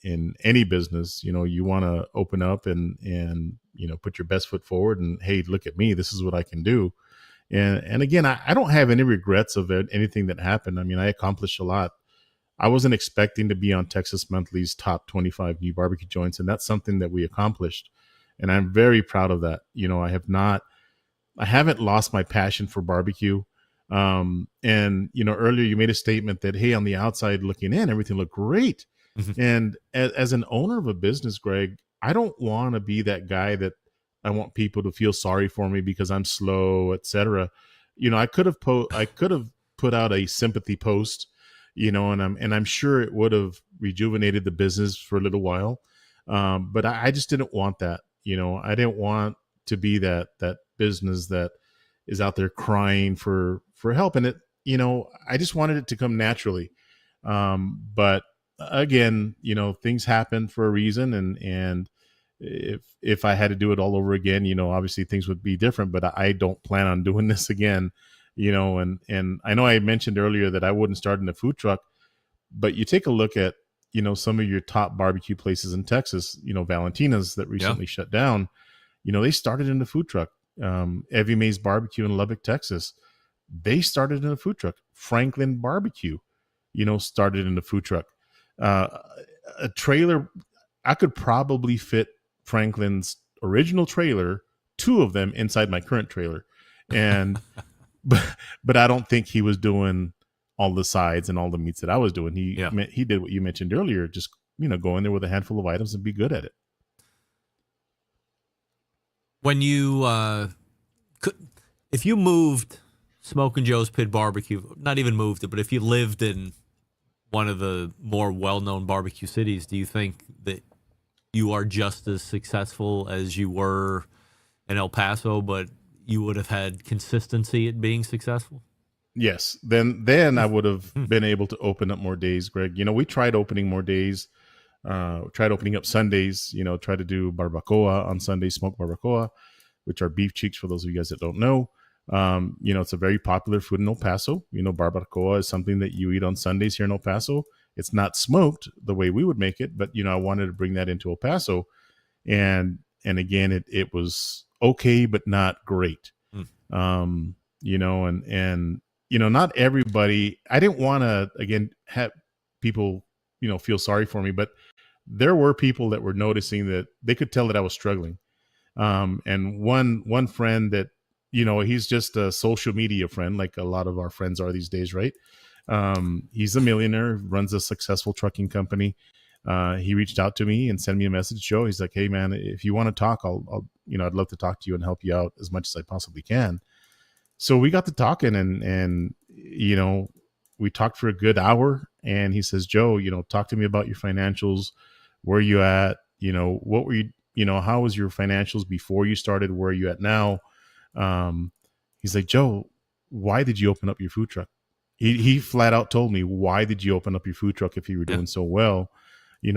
any business. You want to open up and put your best foot forward and, hey, look at me, this is what I can do. And again, I don't have any regrets of anything that happened. I accomplished a lot. I wasn't expecting to be on Texas Monthly's top 25 new barbecue joints, and that's something that we accomplished. And I'm very proud of that. I haven't lost my passion for barbecue. Earlier you made a statement that, hey, on the outside looking in, everything looked great. Mm-hmm. And as an owner of a business, Greg, I don't want to be that guy that I want people to feel sorry for me because I'm slow, etc. I could have put out a sympathy post, and I'm sure it would have rejuvenated the business for a little while. But I just didn't want that. I didn't want to be that business that is out there crying for help. And I just wanted it to come naturally. But again, things happen for a reason. And if I had to do it all over again, obviously things would be different, but I don't plan on doing this again, and I know I mentioned earlier that I wouldn't start in a food truck, but you take a look at, some of your top barbecue places in Texas, Valentina's that recently shut down, they started in a food truck. Evie Mae's Barbecue in Lubbock, Texas, they started in a food truck. Franklin Barbecue, started in a food truck. A trailer, I could probably fit Franklin's original trailer, 2 of them inside my current trailer, and but I don't think he was doing all the sides and all the meats that I was doing. He did what you mentioned earlier, just go in there with a handful of items and be good at it. When you if you moved Smokin' Joe's Pit Barbecue, not even moved it, but if you lived in one of the more well-known barbecue cities, do you think that you are just as successful as you were in El Paso, but you would have had consistency at being successful? Yes. Then I would have been able to open up more days, Greg. We tried opening more days, tried opening up Sundays, try to do barbacoa on Sundays, smoked barbacoa, which are beef cheeks for those of you guys that don't know. It's a very popular food in El Paso. Barbacoa is something that you eat on Sundays here in El Paso. It's not smoked the way we would make it, but I wanted to bring that into El Paso, and again, it was okay, but not great. Not everybody. I didn't want to again have people feel sorry for me, but there were people that were noticing that they could tell that I was struggling. And one friend that he's just a social media friend, like a lot of our friends are these days, right? He's a millionaire, runs a successful trucking company. He reached out to me and sent me a message, Joe. He's like, "Hey man, if you want to talk, I'll I'd love to talk to you and help you out as much as I possibly can." So we got to talking, and we talked for a good hour. And he says, "Joe, talk to me about your financials. Where are you at? What were you? How was your financials before you started? Where are you at now?" He's like, "Joe, why did you open up your food truck?" He flat out told me, "Why did you open up your food truck if you were doing so well?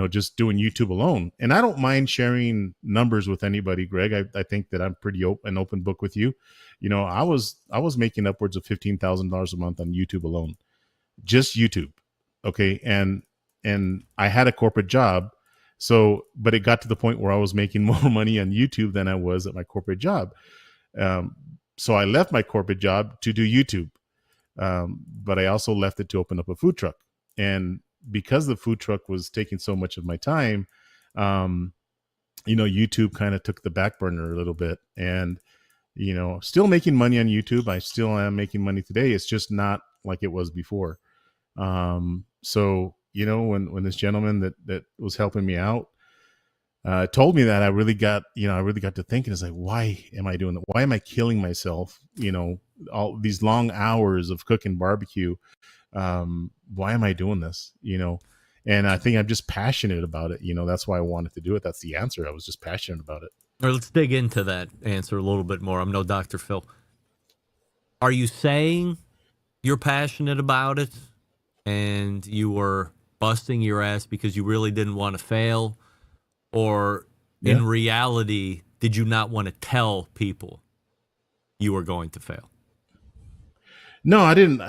Just doing YouTube alone." And I don't mind sharing numbers with anybody, Greg. I think that I'm pretty an open book with you. I was making upwards of $15,000 a month on YouTube alone, just YouTube. Okay. And I had a corporate job. So, but it got to the point where I was making more money on YouTube than I was at my corporate job. So I left my corporate job to do YouTube. But I also left it to open up a food truck. And because the food truck was taking so much of my time, YouTube kind of took the back burner a little bit. And, still making money on YouTube. I still am making money today. It's just not like it was before. So, when this gentleman that was helping me out, told me that, I really got to thinking, it's like, why am I doing that? Why am I killing myself? All these long hours of cooking barbecue. Why am I doing this? And I think I'm just passionate about it. That's why I wanted to do it. That's the answer. I was just passionate about it. All right, let's dig into that answer a little bit more. I'm no Dr. Phil. Are you saying you're passionate about it and you were busting your ass because you really didn't want to fail? Or in reality, did you not want to tell people you were going to fail? No, I didn't.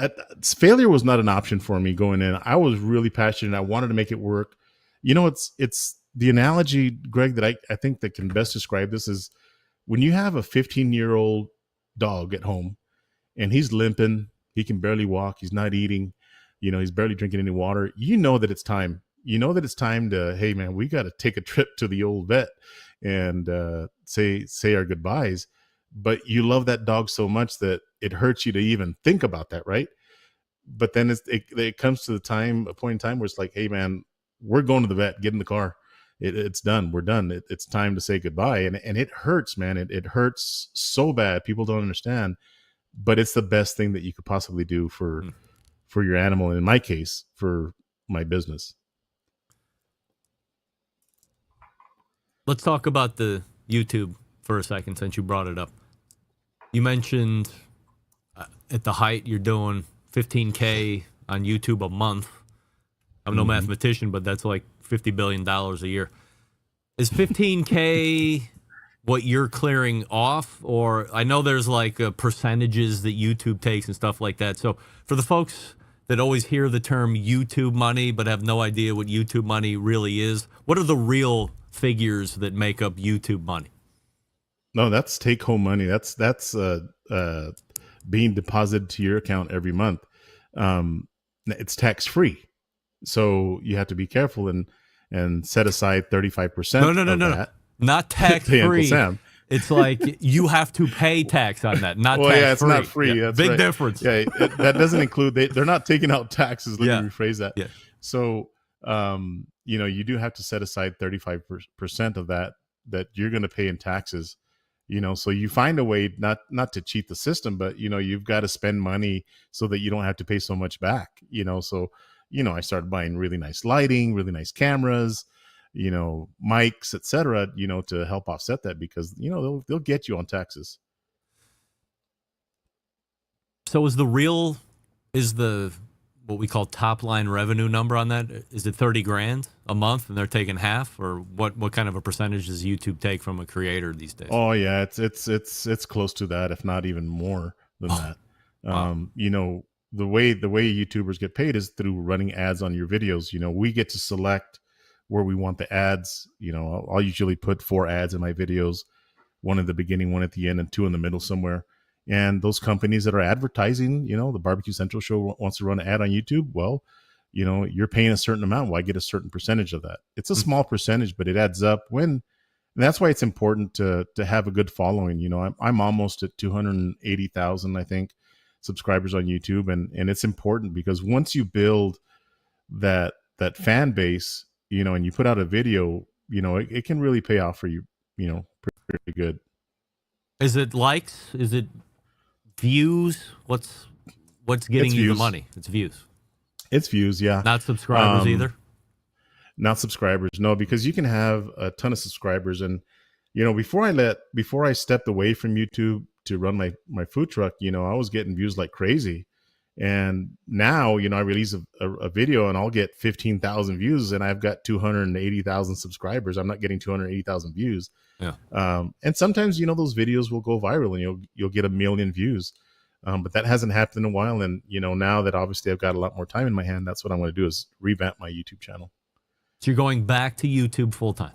Failure was not an option for me going in. I was really passionate. I wanted to make it work. It's the analogy, Greg, that I think that can best describe this is when you have a 15-year-old dog at home and he's limping, he can barely walk, he's not eating, he's barely drinking any water. That it's time. That it's time to, hey man, we got to take a trip to the old vet and say our goodbyes. But you love that dog so much that it hurts you to even think about that, right? But then it comes to a point in time where it's like, hey man, we're going to the vet, get in the car. It's done. We're done. It's time to say goodbye. And it hurts, man. It hurts so bad. People don't understand, but it's the best thing that you could possibly do for your animal. And in my case, for my business. Let's talk about the YouTube for a second, since you brought it up. You mentioned at the height you're doing 15K on YouTube a month. I'm no mathematician, but that's like $50 billion a year. Is 15K what you're clearing off? Or I know there's like percentages that YouTube takes and stuff like that. So for the folks that always hear the term YouTube money but have no idea what YouTube money really is, what are the real figures that make up YouTube money? No, that's take home money. That's being deposited to your account every month. It's tax free, so you have to be careful and set aside 35%. No. Not tax to Uncle free. Sam. It's like you have to pay tax on that, not Well, tax yeah, it's free. not free. Yeah. That's Big right. difference. Yeah, that doesn't include they're not taking out taxes. Let Yeah. me rephrase that. Yeah. So, you do have to set aside 35% of that you're going to pay in taxes. So you find a way not to cheat the system, but you've got to spend money so that you don't have to pay so much back. So I started buying really nice lighting, really nice cameras, mics, etc. To help offset that, because they'll get you on taxes. So is the what we call top line revenue number on that? Is it 30 grand a month and they're taking half, or what kind of a percentage does YouTube take from a creator these days? Oh yeah, it's close to that, if not even more than that. Wow. The way YouTubers get paid is through running ads on your videos. We get to select where we want the ads. I'll usually put 4 ads in my videos, 1 at the beginning, 1 at the end, and 2 in the middle somewhere. And those companies that are advertising, the Barbecue Central show wants to run an ad on YouTube. Well, you're paying a certain amount. Well, I get a certain percentage of that. It's a small percentage, but it adds up. And that's why it's important to have a good following. I'm almost at 280,000, I think, subscribers on YouTube, and it's important because once you build that fan base, and you put out a video, it can really pay off for you, pretty good. Is it likes? Is it views? What's getting you the money? It's views. It's views, yeah. Not subscribers either? Not subscribers, no, because you can have a ton of subscribers. And, before I stepped away from YouTube to run my food truck, I was getting views like crazy. And now, I release a video and I'll get 15,000 views and I've got 280,000 subscribers. I'm not getting 280,000 views. Yeah. And sometimes, those videos will go viral and you'll get 1 million views. But that hasn't happened in a while. And, now that obviously I've got a lot more time in my hand, that's what I'm going to do is revamp my YouTube channel. So you're going back to YouTube full time.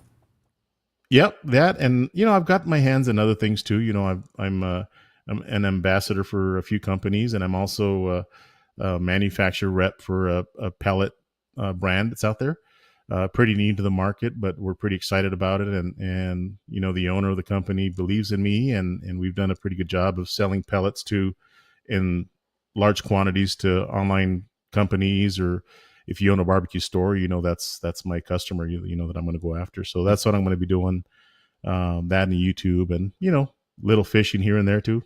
Yep. That. And, I've got my hands in other things too. I'm an ambassador for a few companies, and I'm also a manufacturer rep for a pellet brand that's out there. Pretty new to the market, but we're pretty excited about it. And the owner of the company believes in me, and we've done a pretty good job of selling pellets in large quantities to online companies, or if you own a barbecue store, that's my customer, that I'm going to go after. So that's what I'm going to be doing, that in YouTube, and, little fishing here and there too.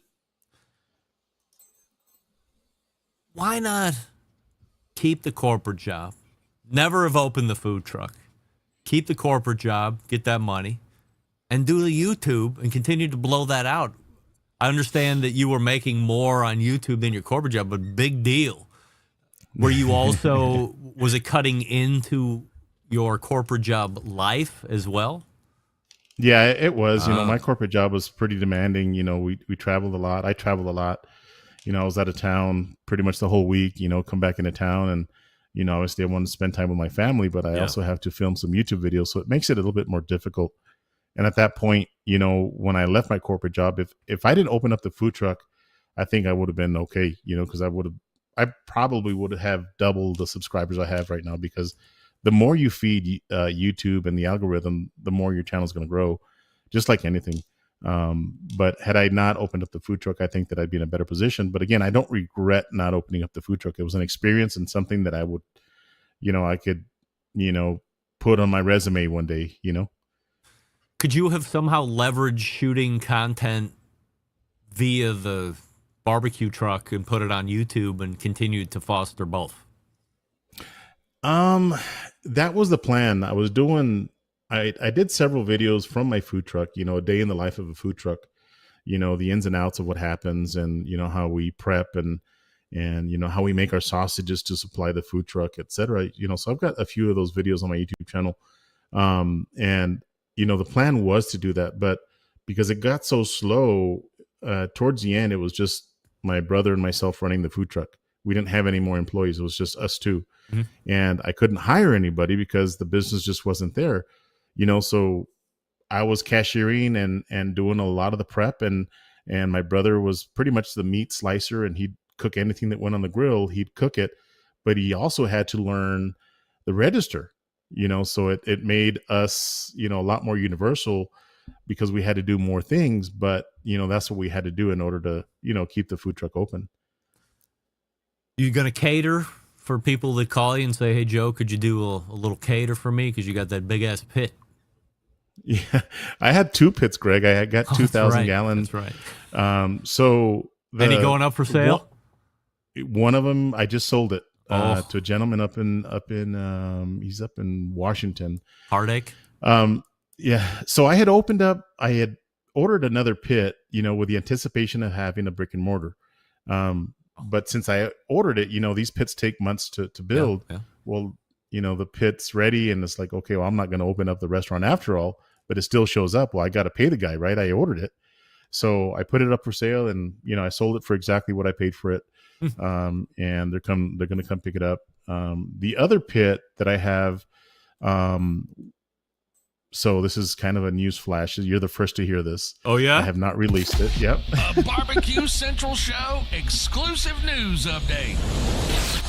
Why not keep the corporate job? Never have opened the food truck. Keep the corporate job, get that money, and do the YouTube and continue to blow that out. I understand that you were making more on YouTube than your corporate job, but big deal. Were you also, was it cutting into your corporate job life as well? Yeah, it was. My corporate job was pretty demanding. We traveled a lot. I traveled a lot. I was out of town pretty much the whole week, come back into town, and, obviously I wanted to spend time with my family, but I also have to film some YouTube videos. So it makes it a little bit more difficult. And at that point, when I left my corporate job, if I didn't open up the food truck, I think I would have been okay, because I probably would have doubled the subscribers I have right now, because the more you feed YouTube and the algorithm, the more your channel is going to grow, just like anything. But had I not opened up the food truck, I think that I'd be in a better position. But again, I don't regret not opening up the food truck. It was an experience and something that I would, I could, put on my resume one day, Could you have somehow leveraged shooting content via the barbecue truck and put it on YouTube and continued to foster both? That was the plan. I did several videos from my food truck, a day in the life of a food truck, the ins and outs of what happens, and, how we prep and how we make our sausages to supply the food truck, etc. So I've got a few of those videos on my YouTube channel. And, the plan was to do that, but because it got so slow, towards the end, it was just my brother and myself running the food truck. We didn't have any more employees. It was just us two. Mm-hmm. And I couldn't hire anybody because the business just wasn't there. So I was cashiering and doing a lot of the prep, and my brother was pretty much the meat slicer, and he'd cook anything that went on the grill. He'd cook it, but he also had to learn the register, so it made us, a lot more universal because we had to do more things, but that's what we had to do in order to keep the food truck open. You gonna cater for people that call you and say, "Hey Joe, could you do a little cater for me? Because you got that big ass pit." Yeah, I had 2 pits, Greg. I got 2,000 right. gallons. That's right. So any going up for sale? One of them, I just sold it to a gentleman up in he's up in Washington. Heartache. Yeah. So I had ordered another pit, with the anticipation of having a brick and mortar. But since I ordered it, these pits take months to build. Yeah. Well, the pit's ready, and it's like, okay, well, I'm not going to open up the restaurant after all, but it still shows up. Well, I got to pay the guy, right? I ordered it. So I put it up for sale, and, I sold it for exactly what I paid for it. And they're going to come pick it up. The other pit that I have, so this is kind of a news flash. You're the first to hear this. Oh, yeah? I have not released it. Yep. A Barbecue Central Show exclusive news update.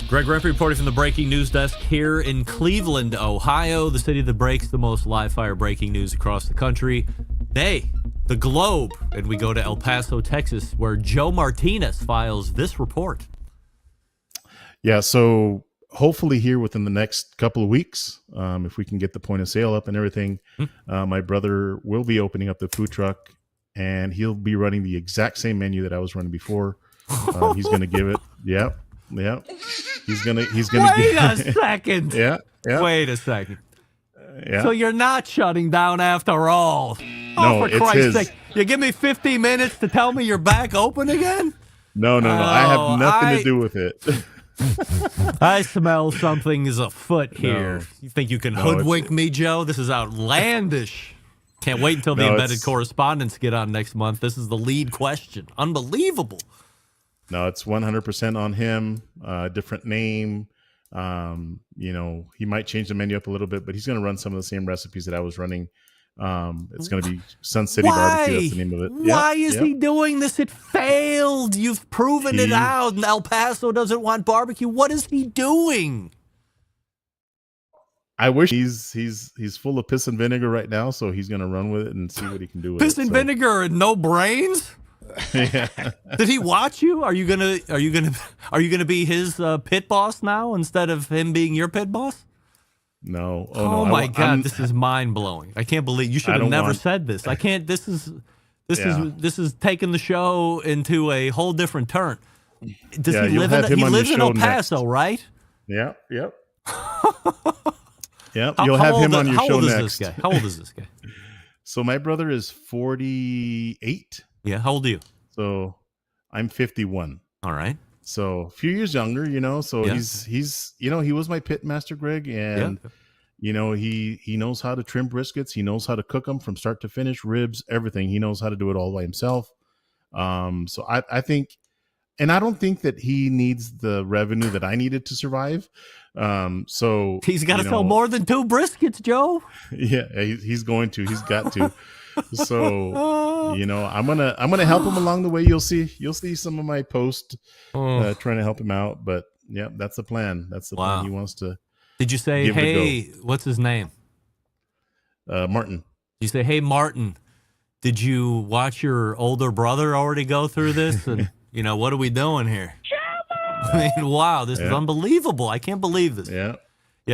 Greg Rempe reporting from the breaking news desk here in Cleveland, Ohio, the city that breaks the most live fire breaking news across the country. Nay, the globe. And we go to El Paso, Texas, where Joe Martinez files this report. Yeah, so hopefully here within the next couple of weeks, if we can get the point of sale up and everything, my brother will be opening up the food truck, and he'll be running the exact same menu that I was running before. He's going to give it. Yep. He's gonna. Wait a second. Yeah. Wait a second. Yeah. So you're not shutting down after all? No, for it's Christ's his. sake! You give me 15 minutes to tell me you're back open again? No. I have nothing to do with it. I smell something is afoot here. No. You think you can hoodwink me, Joe? This is outlandish. Can't wait until the No, embedded correspondents get on next month. This is the lead question. Unbelievable. No, it's 100% on him. Different name. He might change the menu up a little bit, but he's going to run some of the same recipes that I was running. It's going to be Sun City Barbecue. That's the name of it. Why is he doing this? It failed. You've proven it out. And El Paso doesn't want barbecue. What is he doing? I wish he's full of piss and vinegar right now, so he's going to run with it and see what he can do with Piss and vinegar and no brains? Yeah. Did he watch you? Are you gonna be his pit boss now instead of him being your pit boss? No. Oh my God, this is mind blowing. I can't believe you should have never said this. I can't. This is taking the show into a whole different turn. Does he live in? He lives in El Paso, right? Yeah. Yep. Yep. You'll have him on your show next. How old is this guy? So my brother is 48. Yeah. How old are you? So I'm 51. All right. So a few years younger, so he's he was my pit master, Greg. And, he knows how to trim briskets. He knows how to cook them from start to finish, ribs, everything. He knows how to do it all by himself. So I think, and I don't think that he needs the revenue that I needed to survive. So he's got to sell more than 2 briskets, Joe. Yeah, he's going to. He's got to. So I'm gonna help him along the way. You'll see some of my posts trying to help him out. But yeah, that's the plan. That's the plan. He wants to. Did you say, hey, what's his name? Martin. You say, hey, Martin, did you watch your older brother already go through this? And what are we doing here? I mean, wow, this is unbelievable. I can't believe this. Yeah.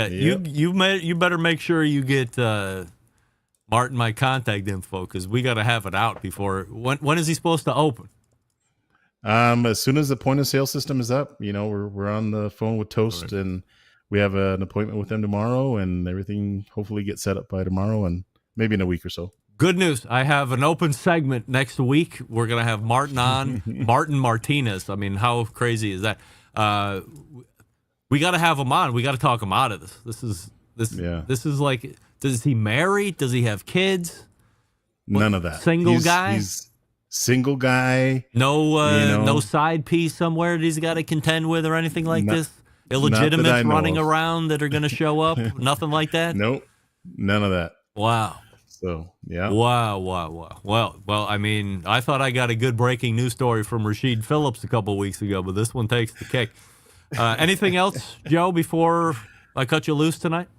You better make sure you get Martin my contact info, because we got to have it out before. When is he supposed to open? As soon as the point of sale system is up, we're on the phone with Toast, and we have an appointment with them tomorrow, and everything hopefully gets set up by tomorrow, and maybe in a week or so. Good news. I have an open segment next week. We're going to have Martin on, Martin Martinez. I mean, how crazy is that? We got to have him on. We got to talk him out of this. This is like, does he marry? Does he have kids? None of that. Single guy? He's single guy. No side piece somewhere that he's got to contend with or anything like this? Illegitimates running around that are going to show up? Nothing like that? Nope. None of that. Wow. So, yeah. Wow. Well, I mean, I thought I got a good breaking news story from Rasheed Phillips a couple weeks ago, but this one takes the cake. Anything else, Joe, before I cut you loose tonight?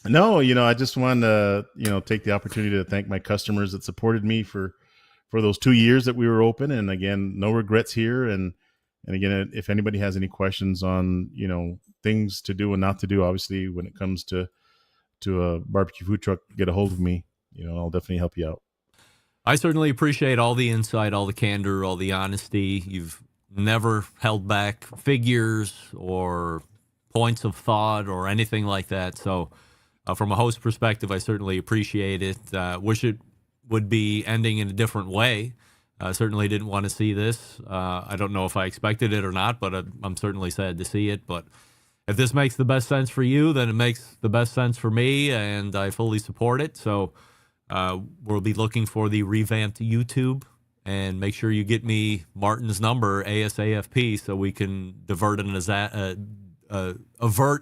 No, I just wanted to, take the opportunity to thank my customers that supported me for those 2 years that we were open. And again, no regrets here. And again, if anybody has any questions on, things to do and not to do, obviously, when it comes to a barbecue food truck, get a hold of me. I'll definitely help you out. I certainly appreciate all the insight, all the candor, all the honesty. You've never held back figures or points of thought or anything like that. So from a host perspective, I certainly appreciate it. Wish it would be ending in a different way. Certainly didn't want to see this. I don't know if I expected it or not, but I'm certainly sad to see it. But if this makes the best sense for you, then it makes the best sense for me, and I fully support it. So we'll be looking for the revamped YouTube, and make sure you get me Martin's number ASAFP so we can avert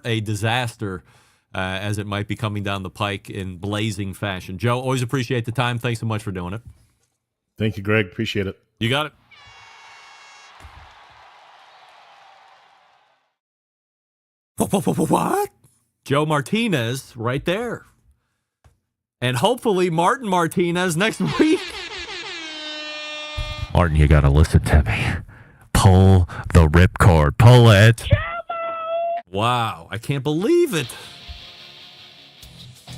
a disaster as it might be coming down the pike in blazing fashion. Joe, always appreciate the time. Thanks so much for doing it. Thank you, Greg. Appreciate it. You got it. What? Joe Martinez right there. And hopefully Martin Martinez next week. Martin, you got to listen to me. Pull the ripcord. Pull it. Wow. I can't believe it.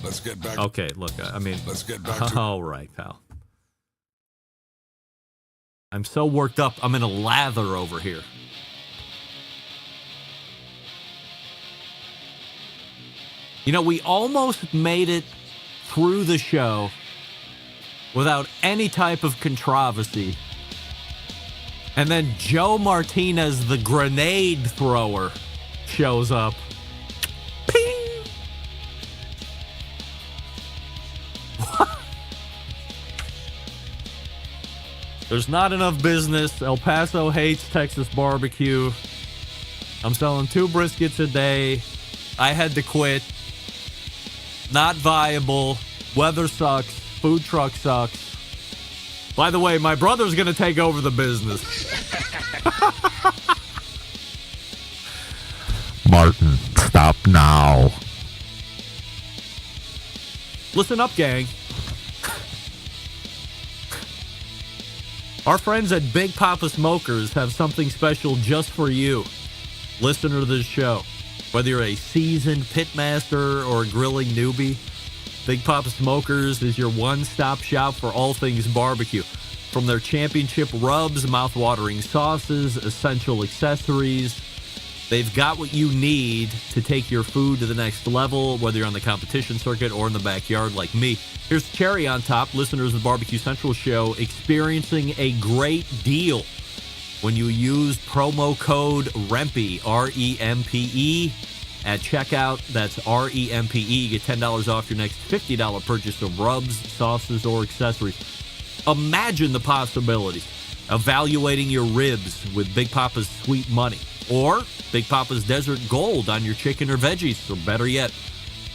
Let's get back. Okay, look, let's get back to. All right, pal. I'm so worked up. I'm in a lather over here. We almost made it through the show without any type of controversy. And then Joe Martinez, the grenade thrower, shows up. Ping! What? There's not enough business. El Paso hates Texas barbecue. I'm selling 2 briskets a day. I had to quit. Not viable. Weather sucks. Food truck sucks. By the way, my brother's going to take over the business. Martin, stop now. Listen up, gang. Our friends at Big Papa Smokers have something special just for you, listener to this show. Whether you're a seasoned pitmaster or a grilling newbie, Big Papa Smokers is your one-stop shop for all things barbecue. From their championship rubs, mouth-watering sauces, essential accessories, they've got what you need to take your food to the next level, whether you're on the competition circuit or in the backyard like me. Here's the cherry on top. Listeners of the Barbecue Central show experiencing a great deal when you use promo code REMPE, R-E-M-P-E, at checkout. That's R-E-M-P-E. Get $10 off your next $50 purchase of rubs, sauces, or accessories. Imagine the possibilities. Evaluating your ribs with Big Papa's Sweet Money, or Big Papa's Desert Gold on your chicken or veggies, or better yet,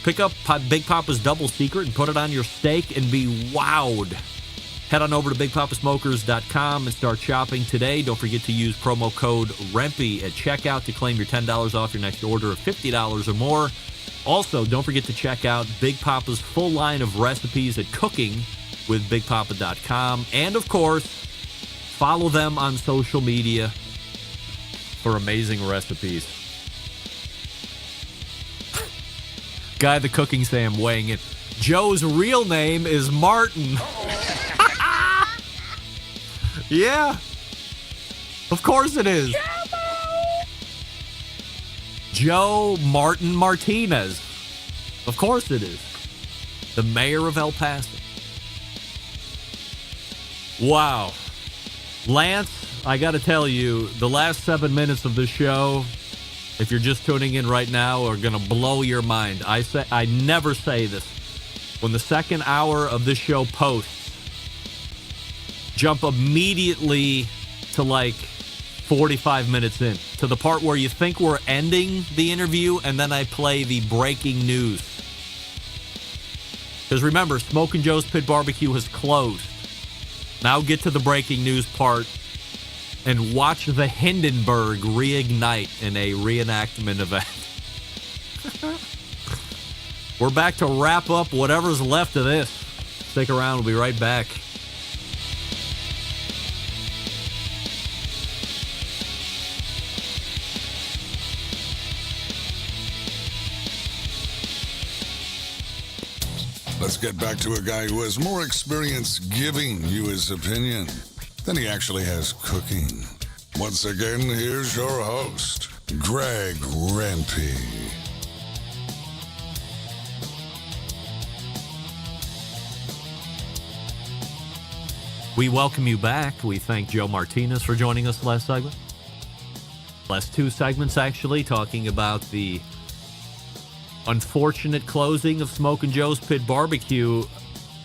pick up Big Papa's Double Secret and put it on your steak and be wowed. Head on over to BigPapaSmokers.com and start shopping today. Don't forget to use promo code REMPE at checkout to claim your $10 off your next order of $50 or more. Also, don't forget to check out Big Papa's full line of recipes at cookingwithbigpapa.com. And, of course, follow them on social media for amazing recipes. Guy the Cooking Sam weighing in. Joe's real name is Martin. Yeah. Of course it is. Joe Martin Martinez. Of course it is. The mayor of El Paso. Wow. Lance, I got to tell you, the last 7 minutes of this show, if you're just tuning in right now, are going to blow your mind. I never say this. When the second hour of this show posts, jump immediately to like 45 minutes in, to the part where you think we're ending the interview, and then I play the breaking news. Because remember, Smokin' Joe's Pit Barbecue has closed. Now get to the breaking news part and watch the Hindenburg reignite in a reenactment event. We're back to wrap up whatever's left of this. Stick around. We'll be right back. Let's get back to a guy who has more experience giving you his opinion than he actually has cooking. Once again, here's your host, Greg Rempe. We welcome you back. We thank Joe Martinez for joining us last segment. Last two segments, actually, talking about the unfortunate closing of Smokin' Joe's Pit Barbecue.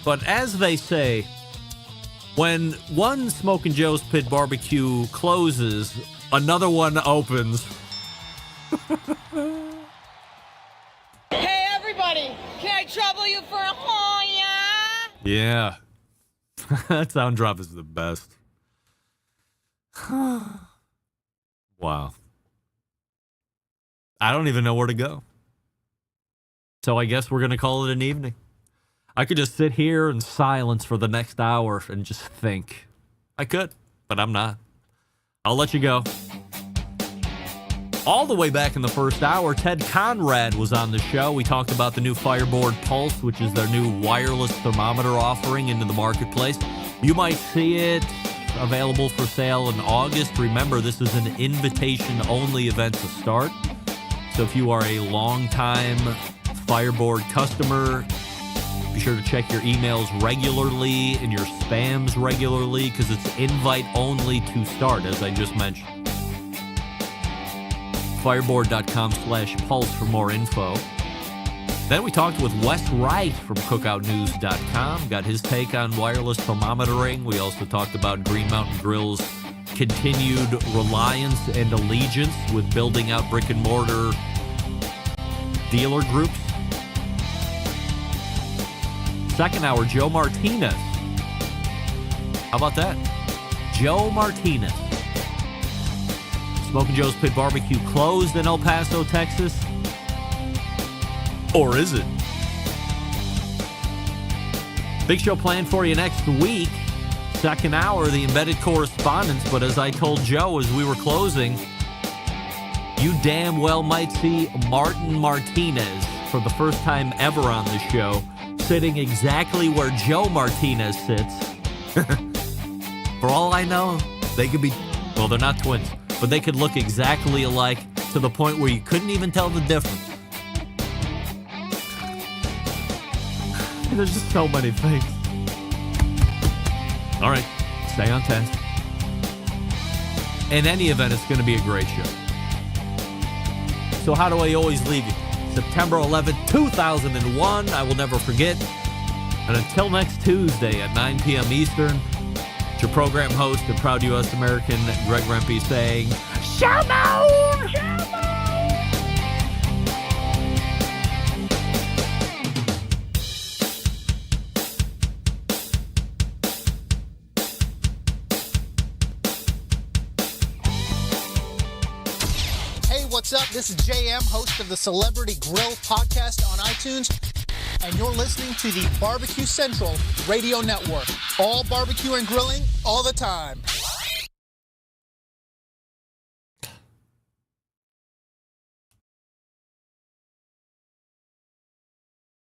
But as they say, when one Smokin' Joe's Pit Barbecue closes, another one opens. Hey, everybody, can I trouble you for a yeah? Yeah. That sound drop is the best. Wow. I don't even know where to go. So I guess we're going to call it an evening. I could just sit here in silence for the next hour and just think. I could, but I'm not. I'll let you go. All the way back in the first hour, Ted Conrad was on the show. We talked about the new Fireboard Pulse, which is their new wireless thermometer offering into the marketplace. You might see it available for sale in August. Remember, this is an invitation-only event to start. So if you are a long-time Fireboard customer, be sure to check your emails regularly and your spams regularly because it's invite-only to start, as I just mentioned. Fireboard.com/pulse for more info. Then we talked with Wes Wright from CookoutNews.com. Got his take on wireless thermometering. We also talked about Green Mountain Grill's continued reliance and allegiance with building out brick and mortar dealer groups. Second hour, Joe Martinez. How about that? Joe Martinez. Smokin' Joe's Pit Barbecue closed in El Paso, Texas. Or is it? Big show planned for you next week. Second hour, the embedded correspondence. But as I told Joe as we were closing, you damn well might see Martin Martinez for the first time ever on the show, sitting exactly where Joe Martinez sits. For all I know, they could be, well, they're not twins, but they could look exactly alike to the point where you couldn't even tell the difference. There's just so many things. All right, stay on task. In any event, it's going to be a great show. So how do I always leave you? September 11th, 2001. I will never forget. And until next Tuesday at 9 p.m. Eastern, it's your program host and proud U.S. American, Greg Rempe, saying, Shalom! Shalom! What's up? This is JM, host of the Celebrity Grill podcast on iTunes, and you're listening to the Barbecue Central Radio Network. All barbecue and grilling, all the time.